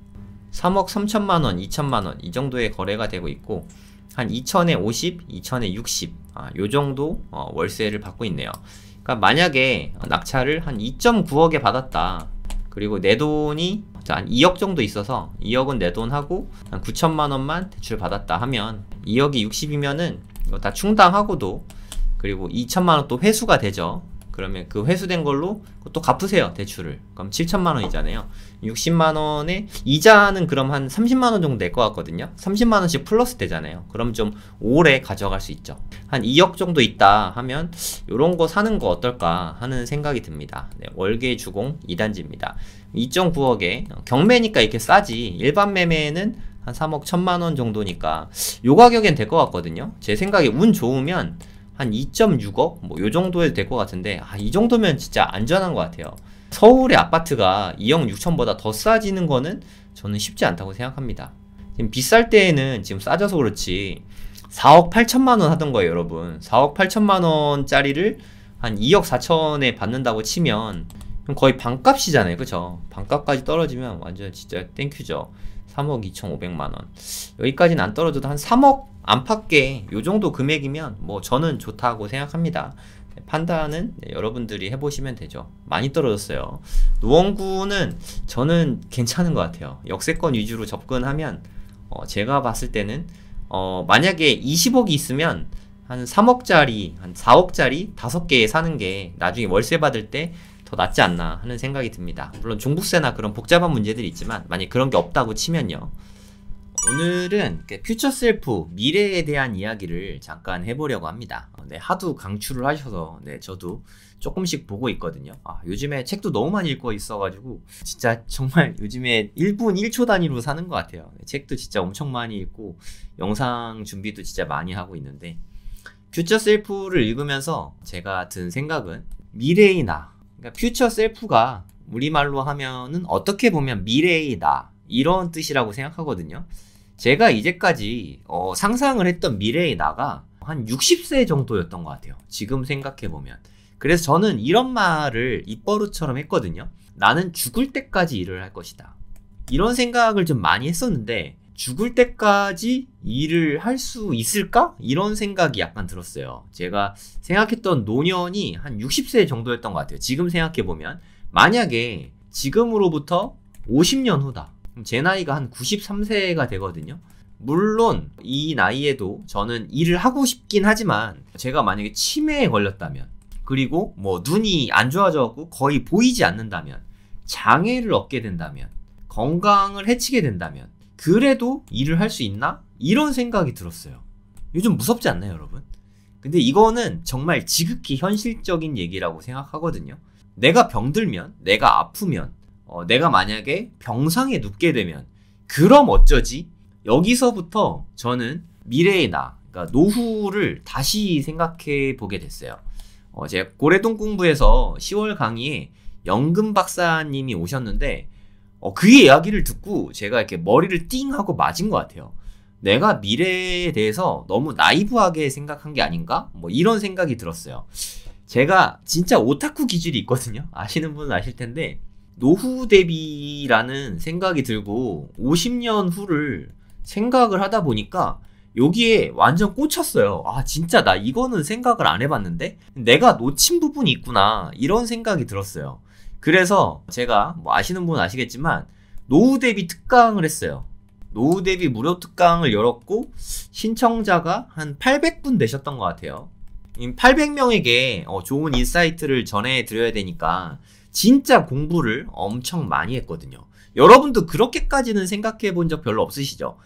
3억 3천만원, 2천만원 이 정도의 거래가 되고 있고, 한 2천에 50, 2천에 60 요 정도 월세를 받고 있네요. 그러니까 만약에 낙찰을 한 2.9억에 받았다, 그리고 내 돈이 한 2억 정도 있어서 2억은 내 돈하고 한 9천만원만 대출 받았다 하면 2억이 60이면은 이거 다 충당하고도, 그리고 2천만원 또 회수가 되죠. 그러면 그 회수된 걸로 또 갚으세요, 대출을. 그럼 7천만원이잖아요. 60만원에 이자는 그럼 한 30만원 정도 낼 것 같거든요. 30만원씩 플러스 되잖아요. 그럼 좀 오래 가져갈 수 있죠. 한 2억 정도 있다 하면 요런 거 사는 거 어떨까 하는 생각이 듭니다. 네, 월계 주공 2단지입니다. 2.9억에 경매니까 이렇게 싸지, 일반 매매는 한 3억 1천만원 정도니까 요 가격엔 될 것 같거든요. 제 생각에 운 좋으면 한 2.6억? 뭐 요 정도에 될 것 같은데, 이 정도면 진짜 안전한 것 같아요. 서울의 아파트가 2억 6천보다 더 싸지는 거는 저는 쉽지 않다고 생각합니다. 지금 비쌀 때에는 지금 싸져서 그렇지 4억 8천만원 하던 거예요, 여러분. 4억 8천만원 짜리를 한 2억 4천에 받는다고 치면 그럼 거의 반값이잖아요, 그쵸? 반값까지 떨어지면 완전 진짜 땡큐죠. 3억 2,500만원. 여기까지는 안 떨어져도 한 3억 안팎의 요 정도 금액이면 뭐 저는 좋다고 생각합니다. 판단은 여러분들이 해보시면 되죠. 많이 떨어졌어요. 노원구는 저는 괜찮은 것 같아요. 역세권 위주로 접근하면 제가 봤을 때는 만약에 20억이 있으면 한 3억짜리, 한 4억짜리 5개 사는 게 나중에 월세 받을 때 더 낫지 않나 하는 생각이 듭니다. 물론 종부세나 그런 복잡한 문제들이 있지만 만약 그런 게 없다고 치면요. 오늘은 퓨처 셀프, 미래에 대한 이야기를 잠깐 해보려고 합니다. 네, 하도 강추를 하셔서 네, 저도 조금씩 보고 있거든요. 요즘에 책도 너무 많이 읽고 있어가지고 진짜 정말 요즘에 1분 1초 단위로 사는 것 같아요. 책도 진짜 엄청 많이 읽고 영상 준비도 진짜 많이 하고 있는데, 퓨처 셀프를 읽으면서 제가 든 생각은 미래의 나, 그러니까 퓨처 셀프가 우리말로 하면은 어떻게 보면 미래의 나, 이런 뜻이라고 생각하거든요. 제가 이제까지 상상을 했던 미래의 나가 한 60세 정도였던 것 같아요, 지금 생각해보면. 그래서 저는 이런 말을 입버릇처럼 했거든요. 나는 죽을 때까지 일을 할 것이다. 이런 생각을 좀 많이 했었는데, 죽을 때까지 일을 할 수 있을까? 이런 생각이 약간 들었어요. 제가 생각했던 노년이 한 60세 정도였던 것 같아요. 지금 생각해보면 만약에 지금으로부터 50년 후다, 그럼 제 나이가 한 93세가 되거든요. 물론 이 나이에도 저는 일을 하고 싶긴 하지만, 제가 만약에 치매에 걸렸다면, 그리고 뭐 눈이 안 좋아져갖고 거의 보이지 않는다면, 장애를 얻게 된다면, 건강을 해치게 된다면, 그래도 일을 할 수 있나? 이런 생각이 들었어요. 요즘 무섭지 않나요, 여러분? 근데 이거는 정말 지극히 현실적인 얘기라고 생각하거든요. 내가 병들면, 내가 아프면, 내가 만약에 병상에 눕게 되면 그럼 어쩌지? 여기서부터 저는 미래의 나, 그러니까 노후를 다시 생각해 보게 됐어요. 제가 고래동 공부에서 10월 강의에 연금 박사님이 오셨는데, 그 이야기를 듣고 제가 이렇게 머리를 띵 하고 맞은 것 같아요. 내가 미래에 대해서 너무 나이브하게 생각한 게 아닌가? 뭐 이런 생각이 들었어요. 제가 진짜 오타쿠 기질이 있거든요. 아시는 분은 아실 텐데, 노후 대비라는 생각이 들고 50년 후를 생각을 하다 보니까 여기에 완전 꽂혔어요. 진짜 나 이거는 생각을 안 해봤는데 내가 놓친 부분이 있구나, 이런 생각이 들었어요. 그래서 제가 뭐 아시는 분은 아시겠지만 노후 대비 특강을 했어요. 노후 대비 무료 특강을 열었고 신청자가 한 800분 되셨던 것 같아요. 800명에게 좋은 인사이트를 전해드려야 되니까 진짜 공부를 엄청 많이 했거든요. 여러분도 그렇게까지는 생각해 본 적 별로 없으시죠?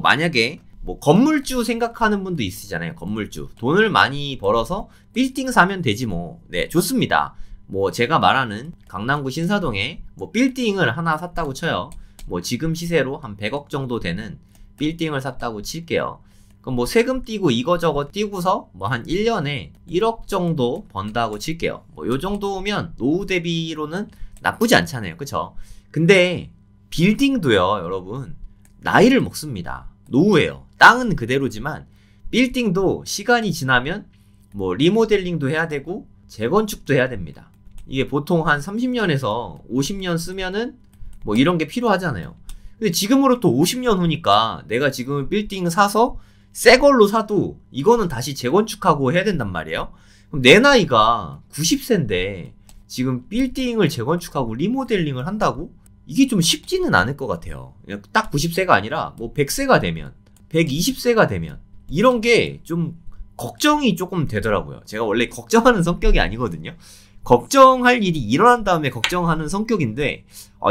만약에 뭐 건물주 생각하는 분도 있으시잖아요. 건물주. 돈을 많이 벌어서 빌딩 사면 되지 뭐. 네, 좋습니다. 뭐 제가 말하는 강남구 신사동에 뭐 빌딩을 하나 샀다고 쳐요. 뭐 지금 시세로 한 100억 정도 되는 빌딩을 샀다고 칠게요. 그럼 뭐 세금 띄고 이거저거 띄고서 뭐 한 1년에 1억 정도 번다고 칠게요. 뭐 요 정도면 노후 대비로는 나쁘지 않잖아요. 그쵸? 근데 빌딩도요, 여러분, 나이를 먹습니다. 노후예요. 땅은 그대로지만 빌딩도 시간이 지나면 뭐 리모델링도 해야 되고 재건축도 해야 됩니다. 이게 보통 한 30년에서 50년 쓰면은 뭐 이런 게 필요하잖아요. 근데 지금으로부터 50년 후니까 내가 지금 빌딩 사서 새 걸로 사도 이거는 다시 재건축하고 해야 된단 말이에요. 그럼 내 나이가 90세인데 지금 빌딩을 재건축하고 리모델링을 한다고? 이게 좀 쉽지는 않을 것 같아요. 딱 90세가 아니라 뭐 100세가 되면 120세가 되면 이런 게 좀 걱정이 조금 되더라고요. 제가 원래 걱정하는 성격이 아니거든요. 걱정할 일이 일어난 다음에 걱정하는 성격인데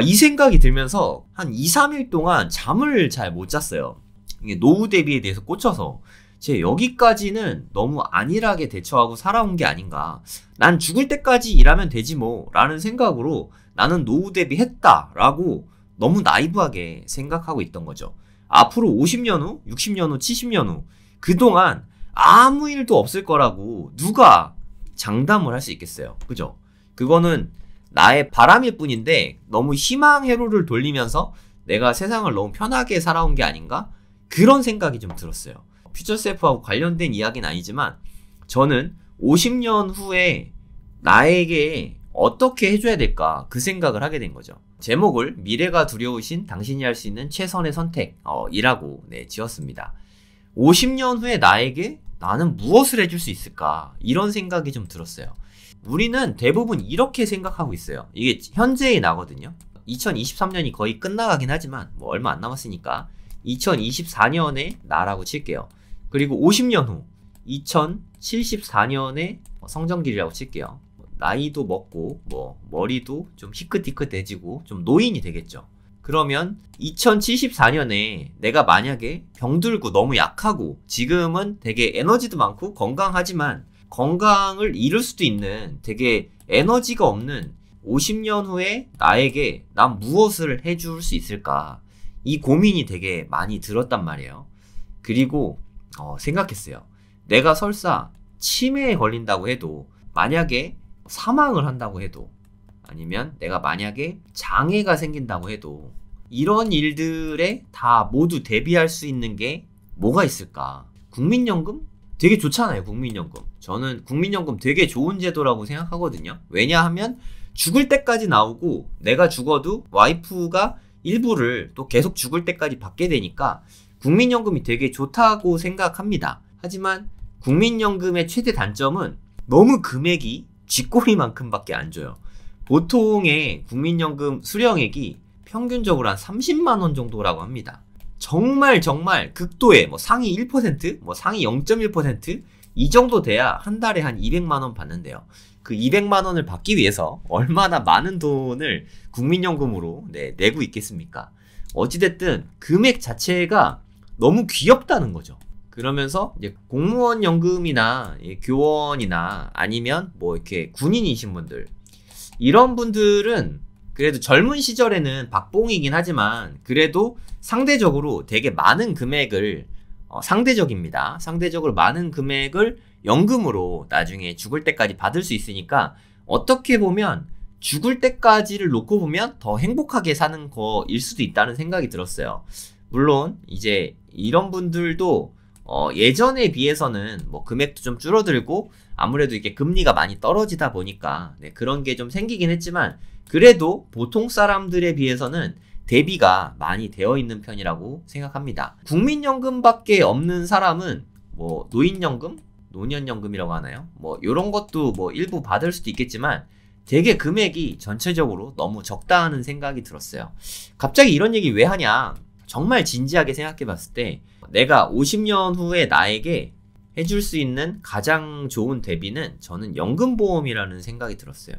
이 생각이 들면서 한 2, 3일 동안 잠을 잘 못 잤어요. 이게 노후 대비에 대해서 꽂혀서 제 여기까지는 너무 안일하게 대처하고 살아온 게 아닌가. 난 죽을 때까지 일하면 되지 뭐 라는 생각으로 나는 노후 대비했다 라고 너무 나이브하게 생각하고 있던 거죠. 앞으로 50년 후, 60년 후, 70년 후 그동안 아무 일도 없을 거라고 누가 장담을 할 수 있겠어요. 그죠? 그거는 나의 바람일 뿐인데 너무 희망 회로를 돌리면서 내가 세상을 너무 편하게 살아온 게 아닌가? 그런 생각이 좀 들었어요. 퓨처셀프하고 관련된 이야기는 아니지만 저는 50년 후에 나에게 어떻게 해줘야 될까 그 생각을 하게 된 거죠. 제목을 미래가 두려우신 당신이 할 수 있는 최선의 선택 이라고 지었습니다. 50년 후에 나에게 나는 무엇을 해줄 수 있을까 이런 생각이 좀 들었어요. 우리는 대부분 이렇게 생각하고 있어요. 이게 현재의 나거든요. 2023년이 거의 끝나가긴 하지만 뭐 얼마 안 남았으니까 2024년의 나라고 칠게요. 그리고 50년 후 2074년의 성장길이라고 칠게요. 나이도 먹고 뭐 머리도 좀 희끗희끗해지고 좀 노인이 되겠죠. 그러면 2074년에 내가 만약에 병들고 너무 약하고 지금은 되게 에너지도 많고 건강하지만 건강을 잃을 수도 있는 되게 에너지가 없는 50년 후에 나에게 난 무엇을 해줄 수 있을까 이 고민이 되게 많이 들었단 말이에요. 그리고 생각했어요. 내가 설사 치매에 걸린다고 해도 만약에 사망을 한다고 해도 아니면 내가 만약에 장애가 생긴다고 해도 이런 일들에 다 모두 대비할 수 있는 게 뭐가 있을까? 국민연금? 되게 좋잖아요, 국민연금. 저는 국민연금 되게 좋은 제도라고 생각하거든요. 왜냐하면 죽을 때까지 나오고 내가 죽어도 와이프가 일부를 또 계속 죽을 때까지 받게 되니까 국민연금이 되게 좋다고 생각합니다. 하지만 국민연금의 최대 단점은 너무 금액이 쥐꼬리만큼밖에 안 줘요. 보통의 국민연금 수령액이 평균적으로 한 30만원 정도라고 합니다. 정말 극도의 뭐 상위 1%, 뭐 상위 0.1% 이 정도 돼야 한 달에 한 200만원 받는데요. 그 200만원을 받기 위해서 얼마나 많은 돈을 국민연금으로 내고 있겠습니까? 어찌됐든 금액 자체가 너무 귀엽다는 거죠. 그러면서 이제 공무원 연금이나 교원이나 아니면 뭐 이렇게 군인이신 분들 이런 분들은 그래도 젊은 시절에는 박봉이긴 하지만 그래도 상대적으로 되게 많은 금액을 상대적입니다. 상대적으로 많은 금액을 연금으로 나중에 죽을 때까지 받을 수 있으니까 어떻게 보면 죽을 때까지를 놓고 보면 더 행복하게 사는 거일 수도 있다는 생각이 들었어요. 물론 이제 이런 분들도 예전에 비해서는 뭐 금액도 좀 줄어들고 아무래도 이게 금리가 많이 떨어지다 보니까 그런 게 좀 생기긴 했지만 그래도 보통 사람들에 비해서는 대비가 많이 되어 있는 편이라고 생각합니다. 국민연금밖에 없는 사람은 뭐 노인연금? 노년연금이라고 하나요? 뭐 이런 것도 뭐 일부 받을 수도 있겠지만 되게 금액이 전체적으로 너무 적다는 생각이 들었어요. 갑자기 이런 얘기 왜 하냐? 정말 진지하게 생각해 봤을 때 내가 50년 후에 나에게 해줄 수 있는 가장 좋은 대비는 저는 연금보험이라는 생각이 들었어요.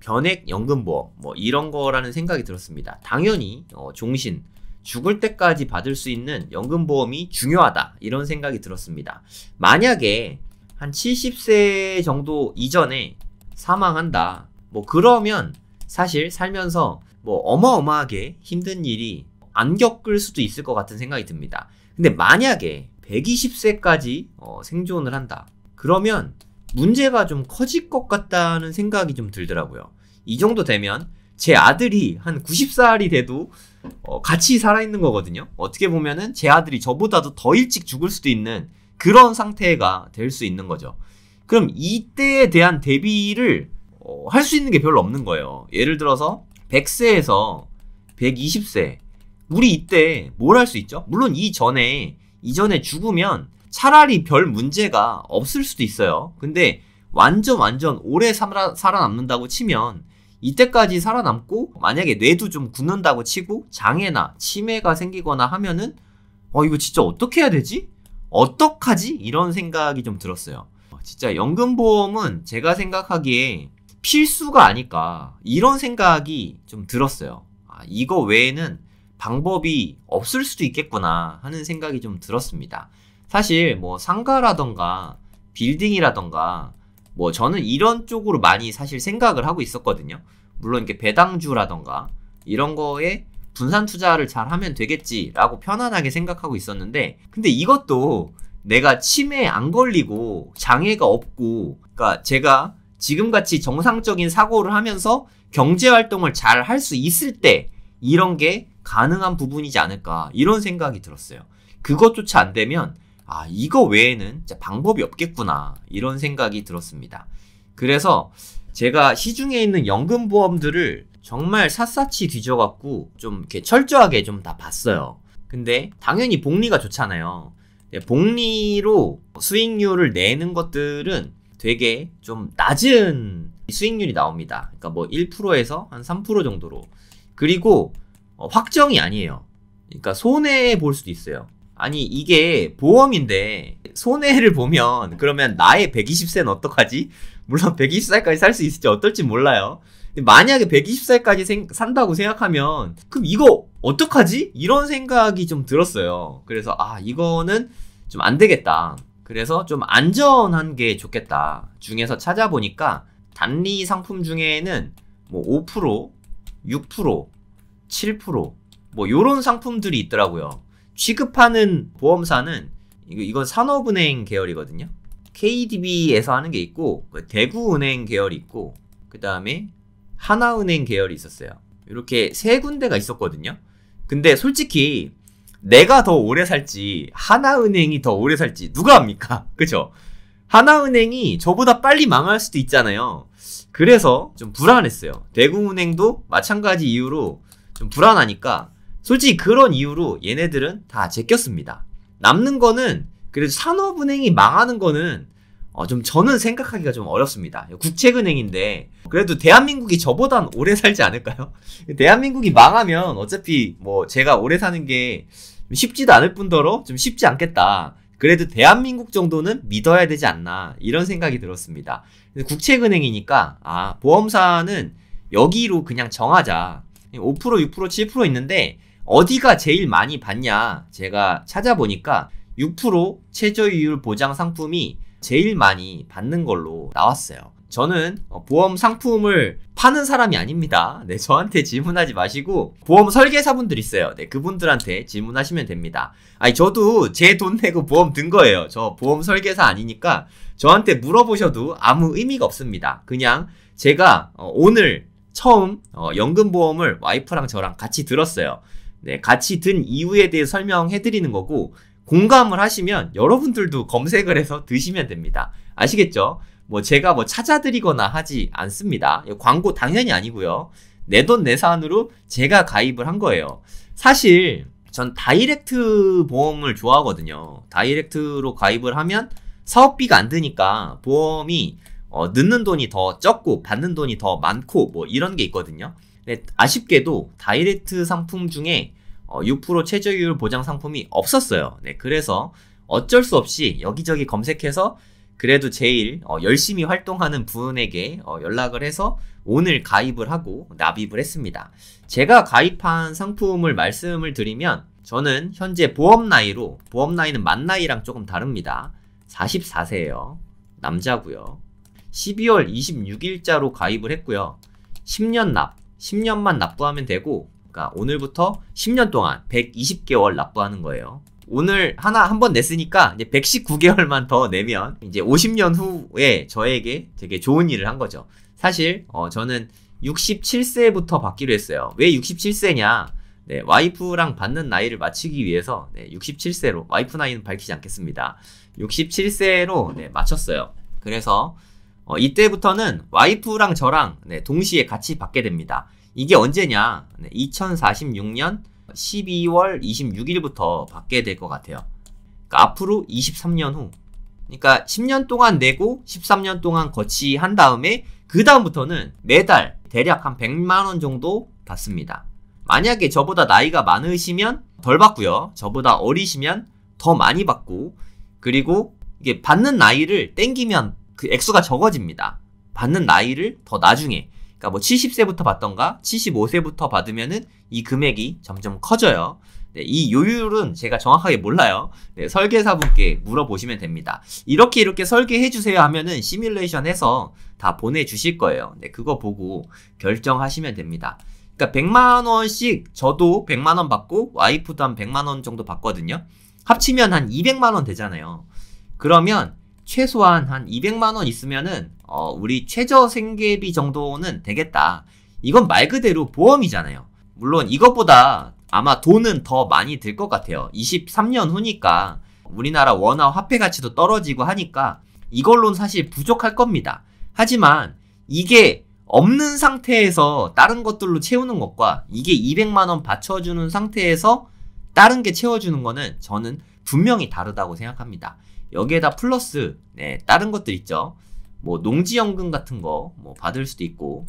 변액 연금보험 뭐 이런 거라는 생각이 들었습니다. 당연히 종신 죽을 때까지 받을 수 있는 연금보험이 중요하다 이런 생각이 들었습니다. 만약에 한 70세 정도 이전에 사망한다 뭐 그러면 사실 살면서 뭐 어마어마하게 힘든 일이 안 겪을 수도 있을 것 같은 생각이 듭니다. 근데 만약에 120세까지 생존을 한다. 그러면 문제가 좀 커질 것 같다는 생각이 좀 들더라고요. 이 정도 되면 제 아들이 한 90살이 돼도 같이 살아있는 거거든요. 어떻게 보면은 제 아들이 저보다도 더 일찍 죽을 수도 있는 그런 상태가 될 수 있는 거죠. 그럼 이때에 대한 대비를 할 수 있는 게 별로 없는 거예요. 예를 들어서 100세에서 120세 우리 이때 뭘 할 수 있죠? 물론 이전에 죽으면 차라리 별 문제가 없을 수도 있어요. 근데 완전 오래 살아남는다고 치면 이때까지 살아남고 만약에 뇌도 좀 굳는다고 치고 장애나 치매가 생기거나 하면은 이거 진짜 어떻게 해야 되지? 어떡하지? 이런 생각이 좀 들었어요. 진짜 연금보험은 제가 생각하기에 필수가 아닐까 이런 생각이 좀 들었어요. 이거 외에는 방법이 없을 수도 있겠구나 하는 생각이 좀 들었습니다. 사실 뭐 상가라던가 빌딩이라던가 뭐 저는 이런 쪽으로 많이 사실 생각을 하고 있었거든요. 물론 이렇게 배당주라던가 이런 거에 분산 투자를 잘 하면 되겠지라고 편안하게 생각하고 있었는데 근데 이것도 내가 치매에 안 걸리고 장애가 없고 그러니까 제가 지금같이 정상적인 사고를 하면서 경제활동을 잘 할 수 있을 때 이런 게 가능한 부분이지 않을까 이런 생각이 들었어요. 그것조차 안 되면 이거 외에는 진짜 방법이 없겠구나 이런 생각이 들었습니다. 그래서 제가 시중에 있는 연금보험들을 정말 샅샅이 뒤져갖고 좀 이렇게 철저하게 좀 다 봤어요. 근데 당연히 복리가 좋잖아요. 복리로 수익률을 내는 것들은 되게 좀 낮은 수익률이 나옵니다. 그러니까 뭐 1%에서 한 3% 정도로. 그리고 확정이 아니에요. 그러니까 손해 볼 수도 있어요. 아니 이게 보험인데 손해를 보면 그러면 나의 120세는 어떡하지? 물론 120살까지 살 수 있을지 어떨지 몰라요. 만약에 120살까지 산다고 생각하면 그럼 이거 어떡하지? 이런 생각이 좀 들었어요. 그래서 이거는 좀 안 되겠다. 그래서 좀 안전한 게 좋겠다. 중에서 찾아보니까 단리 상품 중에는 뭐 5%, 6%, 7% 뭐 요런 상품들이 있더라고요. 취급하는 보험사는 이건 산업은행 계열이거든요. KDB에서 하는 게 있고 대구은행 계열이 있고 그 다음에 하나은행 계열이 있었어요. 이렇게 세 군데가 있었거든요. 근데 솔직히 내가 더 오래 살지 하나은행이 더 오래 살지 누가 압니까? 그쵸? 하나은행이 저보다 빨리 망할 수도 있잖아요. 그래서 좀 불안했어요. 대구은행도 마찬가지 이유로 좀 불안하니까 솔직히 그런 이유로 얘네들은 다 제꼈습니다. 남는 거는 그래도 산업은행이 망하는 거는 좀 저는 생각하기가 좀 어렵습니다. 국책은행인데 그래도 대한민국이 저보단 오래 살지 않을까요? 대한민국이 망하면 어차피 뭐 제가 오래 사는 게 쉽지도 않을 뿐더러 좀 쉽지 않겠다. 그래도 대한민국 정도는 믿어야 되지 않나 이런 생각이 들었습니다. 국책은행이니까 보험사는 여기로 그냥 정하자. 5%, 6%, 7% 있는데 어디가 제일 많이 받냐 제가 찾아보니까 6% 최저이율 보장 상품이 제일 많이 받는 걸로 나왔어요. 저는 보험 상품을 파는 사람이 아닙니다. 네, 저한테 질문하지 마시고 보험 설계사분들 있어요. 네, 그분들한테 질문하시면 됩니다. 저도 제 돈 내고 보험 든 거예요. 저 보험 설계사 아니니까 저한테 물어보셔도 아무 의미가 없습니다. 그냥 제가 오늘 처음 연금보험을 와이프랑 저랑 같이 들었어요. 네, 같이 든 이유에 대해 설명해 드리는 거고 공감을 하시면 여러분들도 검색을 해서 드시면 됩니다. 아시겠죠? 제가 찾아드리거나 하지 않습니다. 광고 당연히 아니고요. 내 돈 내산으로 제가 가입을 한 거예요. 사실 전 다이렉트 보험을 좋아하거든요. 다이렉트로 가입을 하면 사업비가 안 드니까 보험이 넣는 돈이 더 적고 받는 돈이 더 많고 이런 게 있거든요. 근데 아쉽게도 다이렉트 상품 중에 6% 최저이율 보장 상품이 없었어요. 네, 그래서 어쩔 수 없이 여기저기 검색해서 그래도 제일 열심히 활동하는 분에게 연락을 해서 오늘 가입을 하고 납입을 했습니다. 제가 가입한 상품을 말씀을 드리면 저는 현재 보험 나이는 만 나이랑 조금 다릅니다. 44세예요. 남자고요. 12월 26일자로 가입을 했고요. 10년 10년만 납부하면 되고, 그러니까 오늘부터 10년 동안 120개월 납부하는 거예요. 오늘 한 번 냈으니까 이제 119개월만 더 내면 이제 50년 후에 저에게 되게 좋은 일을 한 거죠. 사실 저는 67세부터 받기로 했어요. 왜 67세냐? 네, 와이프랑 받는 나이를 맞추기 위해서 67세로, 와이프 나이는 밝히지 않겠습니다. 67세로 맞췄어요. 그래서 이때부터는 와이프랑 저랑 동시에 같이 받게 됩니다. 이게 언제냐? 2046년 12월 26일부터 받게 될 것 같아요. 그러니까 앞으로 23년 후. 그러니까 10년 동안 내고 13년 동안 거치한 다음에 그 다음부터는 매달 대략 한 100만원 정도 받습니다. 만약에 저보다 나이가 많으시면 덜 받고요. 저보다 어리시면 더 많이 받고, 그리고 이게 받는 나이를 땡기면 그 액수가 적어집니다. 받는 나이를 더 나중에, 그러니까 뭐 70세부터 받던가 75세부터 받으면은 이 금액이 점점 커져요. 네, 이 요율은 제가 정확하게 몰라요. 네, 설계사분께 물어보시면 됩니다. 이렇게 설계해 주세요 하면은 시뮬레이션 해서 다 보내주실 거예요. 네, 그거 보고 결정하시면 됩니다. 그러니까 100만원씩 저도 100만원 받고 와이프도 한 100만원 정도 받거든요. 합치면 한 200만원 되잖아요. 그러면 최소한 한 200만원 있으면은 우리 최저 생계비 정도는 되겠다. 이건 말 그대로 보험이잖아요. 물론 이것보다 아마 돈은 더 많이 들 것 같아요. 23년 후니까 우리나라 원화 화폐 가치도 떨어지고 하니까 이걸로는 사실 부족할 겁니다. 하지만 이게 없는 상태에서 다른 것들로 채우는 것과 이게 200만원 받쳐주는 상태에서 다른 게 채워주는 거는 저는 분명히 다르다고 생각합니다. 여기에다 플러스 다른 것들 있죠. 뭐 농지연금 같은 거 뭐 받을 수도 있고,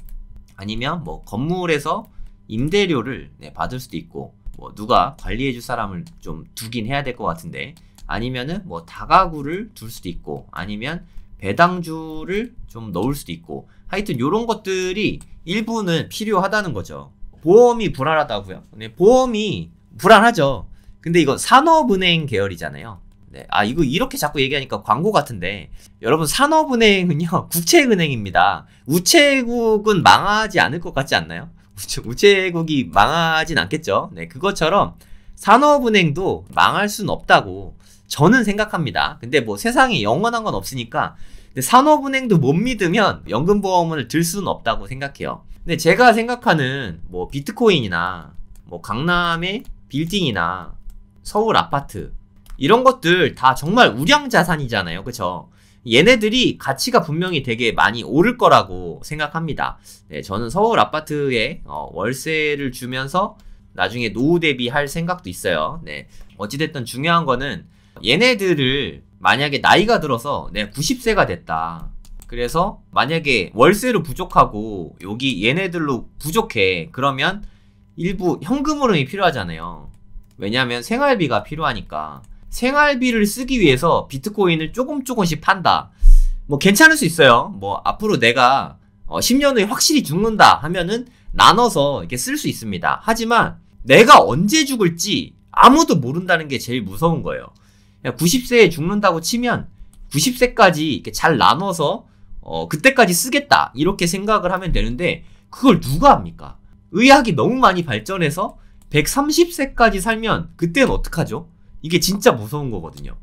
아니면 뭐 건물에서 임대료를 받을 수도 있고, 뭐 누가 관리해줄 사람을 좀 두긴 해야 될 것 같은데, 아니면은 뭐 다가구를 둘 수도 있고, 아니면 배당주를 좀 넣을 수도 있고, 하여튼 요런 것들이 일부는 필요하다는 거죠. 보험이 불안하다고요? 네, 보험이 불안하죠. 근데 이건 산업은행 계열이잖아요. 네, 이거 이렇게 자꾸 얘기하니까 광고 같은데, 여러분 산업은행은요 국채은행입니다. 우체국은 망하지 않을 것 같지 않나요? 우체국이 망하진 않겠죠. 네, 그것처럼 산업은행도 망할 수는 없다고 저는 생각합니다. 근데 뭐 세상에 영원한 건 없으니까, 근데 산업은행도 못 믿으면 연금보험을 들 수는 없다고 생각해요. 근데 제가 생각하는 뭐 비트코인이나 뭐 강남의 빌딩이나 서울 아파트, 이런 것들 다 정말 우량자산이잖아요. 그쵸? 얘네들이 가치가 분명히 되게 많이 오를 거라고 생각합니다. 네, 저는 서울 아파트에 월세를 주면서 나중에 노후 대비할 생각도 있어요. 네, 어찌됐든 중요한 거는 얘네들을 만약에 나이가 들어서 내가 90세가 됐다. 그래서 만약에 월세로 부족하고 여기 얘네들로 부족해. 그러면 일부 현금 흐름이 필요하잖아요. 왜냐하면 생활비가 필요하니까. 생활비를 쓰기 위해서 비트코인을 조금씩 판다. 뭐 괜찮을 수 있어요. 뭐 앞으로 내가 10년 후에 확실히 죽는다 하면은 나눠서 이렇게 쓸 수 있습니다. 하지만 내가 언제 죽을지 아무도 모른다는 게 제일 무서운 거예요. 90세에 죽는다고 치면 90세까지 이렇게 잘 나눠서 그때까지 쓰겠다 이렇게 생각을 하면 되는데, 그걸 누가 합니까? 의학이 너무 많이 발전해서 130세까지 살면 그때는 어떡하죠? 이게 진짜 무서운 거거든요.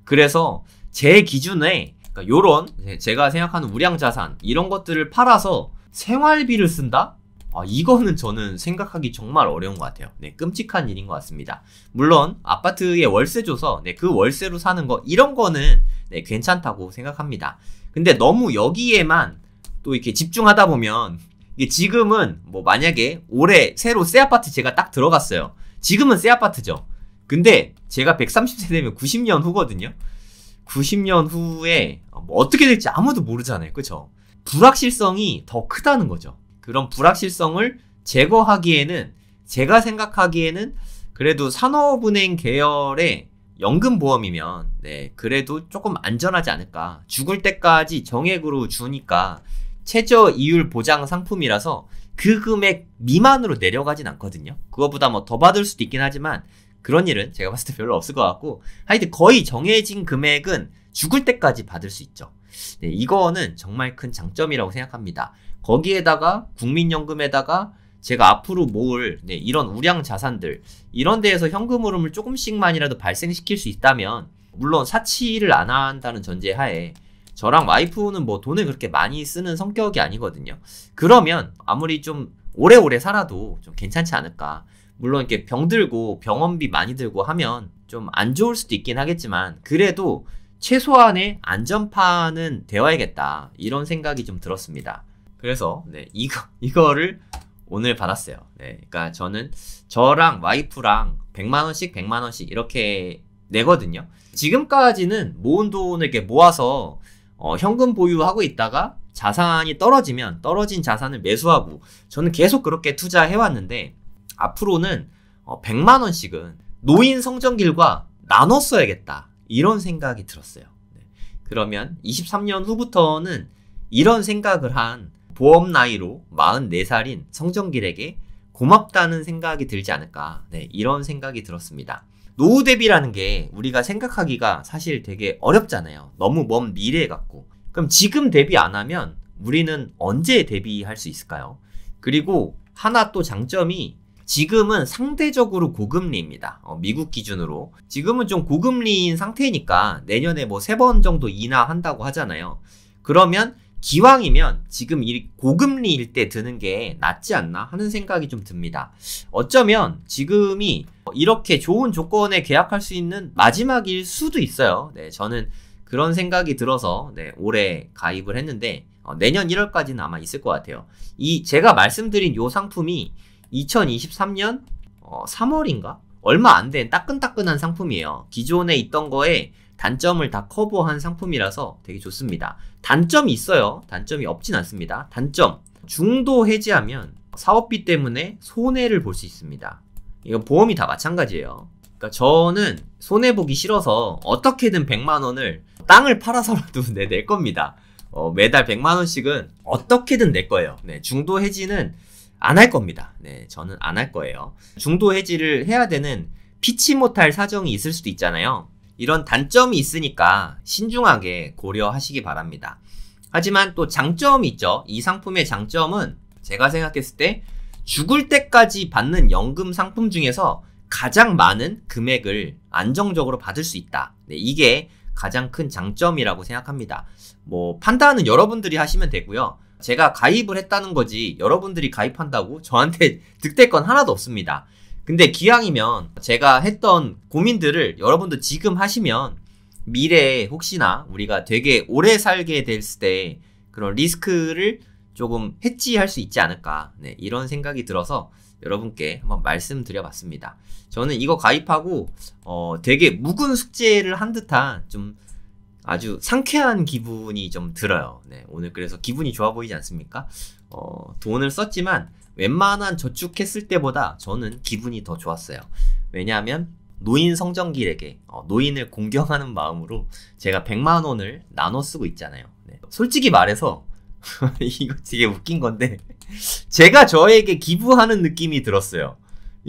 그래서 제 기준에 요런 제가 생각하는 우량자산 이런 것들을 팔아서 생활비를 쓴다? 이거는 저는 생각하기 정말 어려운 것 같아요. 네, 끔찍한 일인 것 같습니다. 물론 아파트에 월세 줘서 그 월세로 사는 거 이런 거는 괜찮다고 생각합니다. 근데 너무 여기에만 또 이렇게 집중하다 보면, 이게 지금은 뭐 만약에 올해 새로 새 아파트 제가 딱 들어갔어요. 지금은 새 아파트죠. 근데 제가 130세 되면 90년 후거든요. 90년 후에 뭐 어떻게 될지 아무도 모르잖아요. 그쵸? 불확실성이 더 크다는 거죠. 그런 불확실성을 제거하기에는, 제가 생각하기에는 그래도 산업은행 계열의 연금보험이면 그래도 조금 안전하지 않을까. 죽을 때까지 정액으로 주니까 최저 이율 보장 상품이라서 그 금액 미만으로 내려가진 않거든요. 그거보다 뭐 더 받을 수도 있긴 하지만 그런 일은 제가 봤을 때 별로 없을 것 같고, 하여튼 거의 정해진 금액은 죽을 때까지 받을 수 있죠. 네, 이거는 정말 큰 장점이라고 생각합니다. 거기에다가 국민연금에다가 제가 앞으로 모을 이런 우량 자산들 이런 데에서 현금 흐름을 조금씩만이라도 발생시킬 수 있다면 물론 사치를 안 한다는 전제하에 저랑 와이프는 뭐 돈을 그렇게 많이 쓰는 성격이 아니거든요. 그러면 아무리 좀 오래오래 살아도 좀 괜찮지 않을까. 물론 이렇게 병들고 병원비 많이 들고 하면 좀 안 좋을 수도 있긴 하겠지만 그래도 최소한의 안전판은 되어야겠다 이런 생각이 좀 들었습니다. 그래서 이거를 오늘 받았어요. 그러니까 저랑 와이프랑 100만원씩 100만원씩 이렇게 내거든요. 지금까지는 모은 돈을 이렇게 모아서 현금 보유하고 있다가 자산이 떨어지면 떨어진 자산을 매수하고 저는 계속 그렇게 투자해왔는데 앞으로는 100만원씩은 노인 성장길과 나눠 써야겠다 이런 생각이 들었어요. 그러면 23년 후부터는 이런 생각을 한 보험 나이로 44살인 성정길에게 고맙다는 생각이 들지 않을까 이런 생각이 들었습니다. 노후 대비라는 게 우리가 생각하기가 사실 되게 어렵잖아요. 너무 먼 미래 같고. 그럼 지금 대비 안 하면 우리는 언제 대비할 수 있을까요? 그리고 하나 또 장점이 지금은 상대적으로 고금리입니다. 미국 기준으로. 지금은 좀 고금리인 상태니까 내년에 뭐 3번 정도 인하한다고 하잖아요. 그러면 기왕이면 지금 이 고금리일 때 드는 게 낫지 않나 하는 생각이 좀 듭니다. 어쩌면 지금이 이렇게 좋은 조건에 계약할 수 있는 마지막일 수도 있어요. 저는 그런 생각이 들어서 올해 가입을 했는데 내년 1월까지는 아마 있을 것 같아요. 제가 말씀드린 요 상품이 2023년 3월인가? 얼마 안 된 따끈따끈한 상품이에요. 기존에 있던 거에 단점을 다 커버한 상품이라서 되게 좋습니다. 단점이 있어요. 단점이 없진 않습니다. 단점, 중도 해지하면 사업비 때문에 손해를 볼 수 있습니다. 이건 보험이 다 마찬가지예요. 그러니까 저는 손해보기 싫어서 어떻게든 100만원을 땅을 팔아서라도 낼 겁니다. 매달 100만원씩은 어떻게든 낼 거예요. 중도 해지는 안 할 겁니다. 저는 안 할 거예요. 중도 해지를 해야 되는 피치 못할 사정이 있을 수도 있잖아요. 이런 단점이 있으니까 신중하게 고려하시기 바랍니다. 하지만 또 장점이 있죠. 이 상품의 장점은 제가 생각했을 때 죽을 때까지 받는 연금 상품 중에서 가장 많은 금액을 안정적으로 받을 수 있다. 이게 가장 큰 장점이라고 생각합니다. 뭐 판단은 여러분들이 하시면 되고요. 제가 가입을 했다는 거지 여러분들이 가입한다고 저한테 득될 건 하나도 없습니다. 근데 기왕이면 제가 했던 고민들을 여러분도 지금 하시면 미래에 혹시나 우리가 되게 오래 살게 됐을 때 그런 리스크를 조금 해지할 수 있지 않을까 이런 생각이 들어서 여러분께 한번 말씀드려봤습니다. 저는 이거 가입하고 되게 묵은 숙제를 한 듯한 좀 아주 상쾌한 기분이 좀 들어요. 오늘 그래서 기분이 좋아 보이지 않습니까? 돈을 썼지만 웬만한 저축했을 때보다 저는 기분이 더 좋았어요. 왜냐하면 노인 성정길에게 노인을 공경하는 마음으로 제가 100만원을 나눠 쓰고 있잖아요. 솔직히 말해서 이거 되게 웃긴 건데 제가 저에게 기부하는 느낌이 들었어요.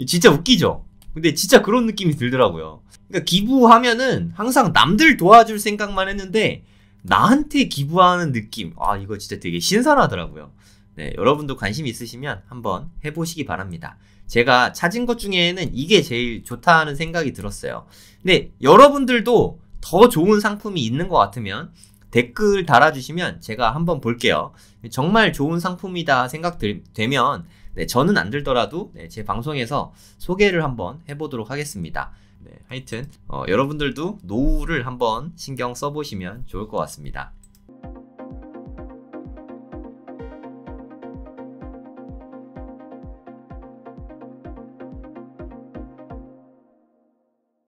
진짜 웃기죠? 근데 진짜 그런 느낌이 들더라고요. 그러니까 기부하면은 항상 남들 도와줄 생각만 했는데 나한테 기부하는 느낌, 이거 진짜 되게 신선하더라고요. 여러분도 관심 있으시면 한번 해보시기 바랍니다. 제가 찾은 것 중에는 이게 제일 좋다는 생각이 들었어요. 근데 여러분들도 더 좋은 상품이 있는 것 같으면 댓글 달아주시면 제가 한번 볼게요. 정말 좋은 상품이다 생각되면 저는 안 들더라도 제 방송에서 소개를 한번 해보도록 하겠습니다. 하여튼 여러분들도 노후를 한번 신경 써보시면 좋을 것 같습니다.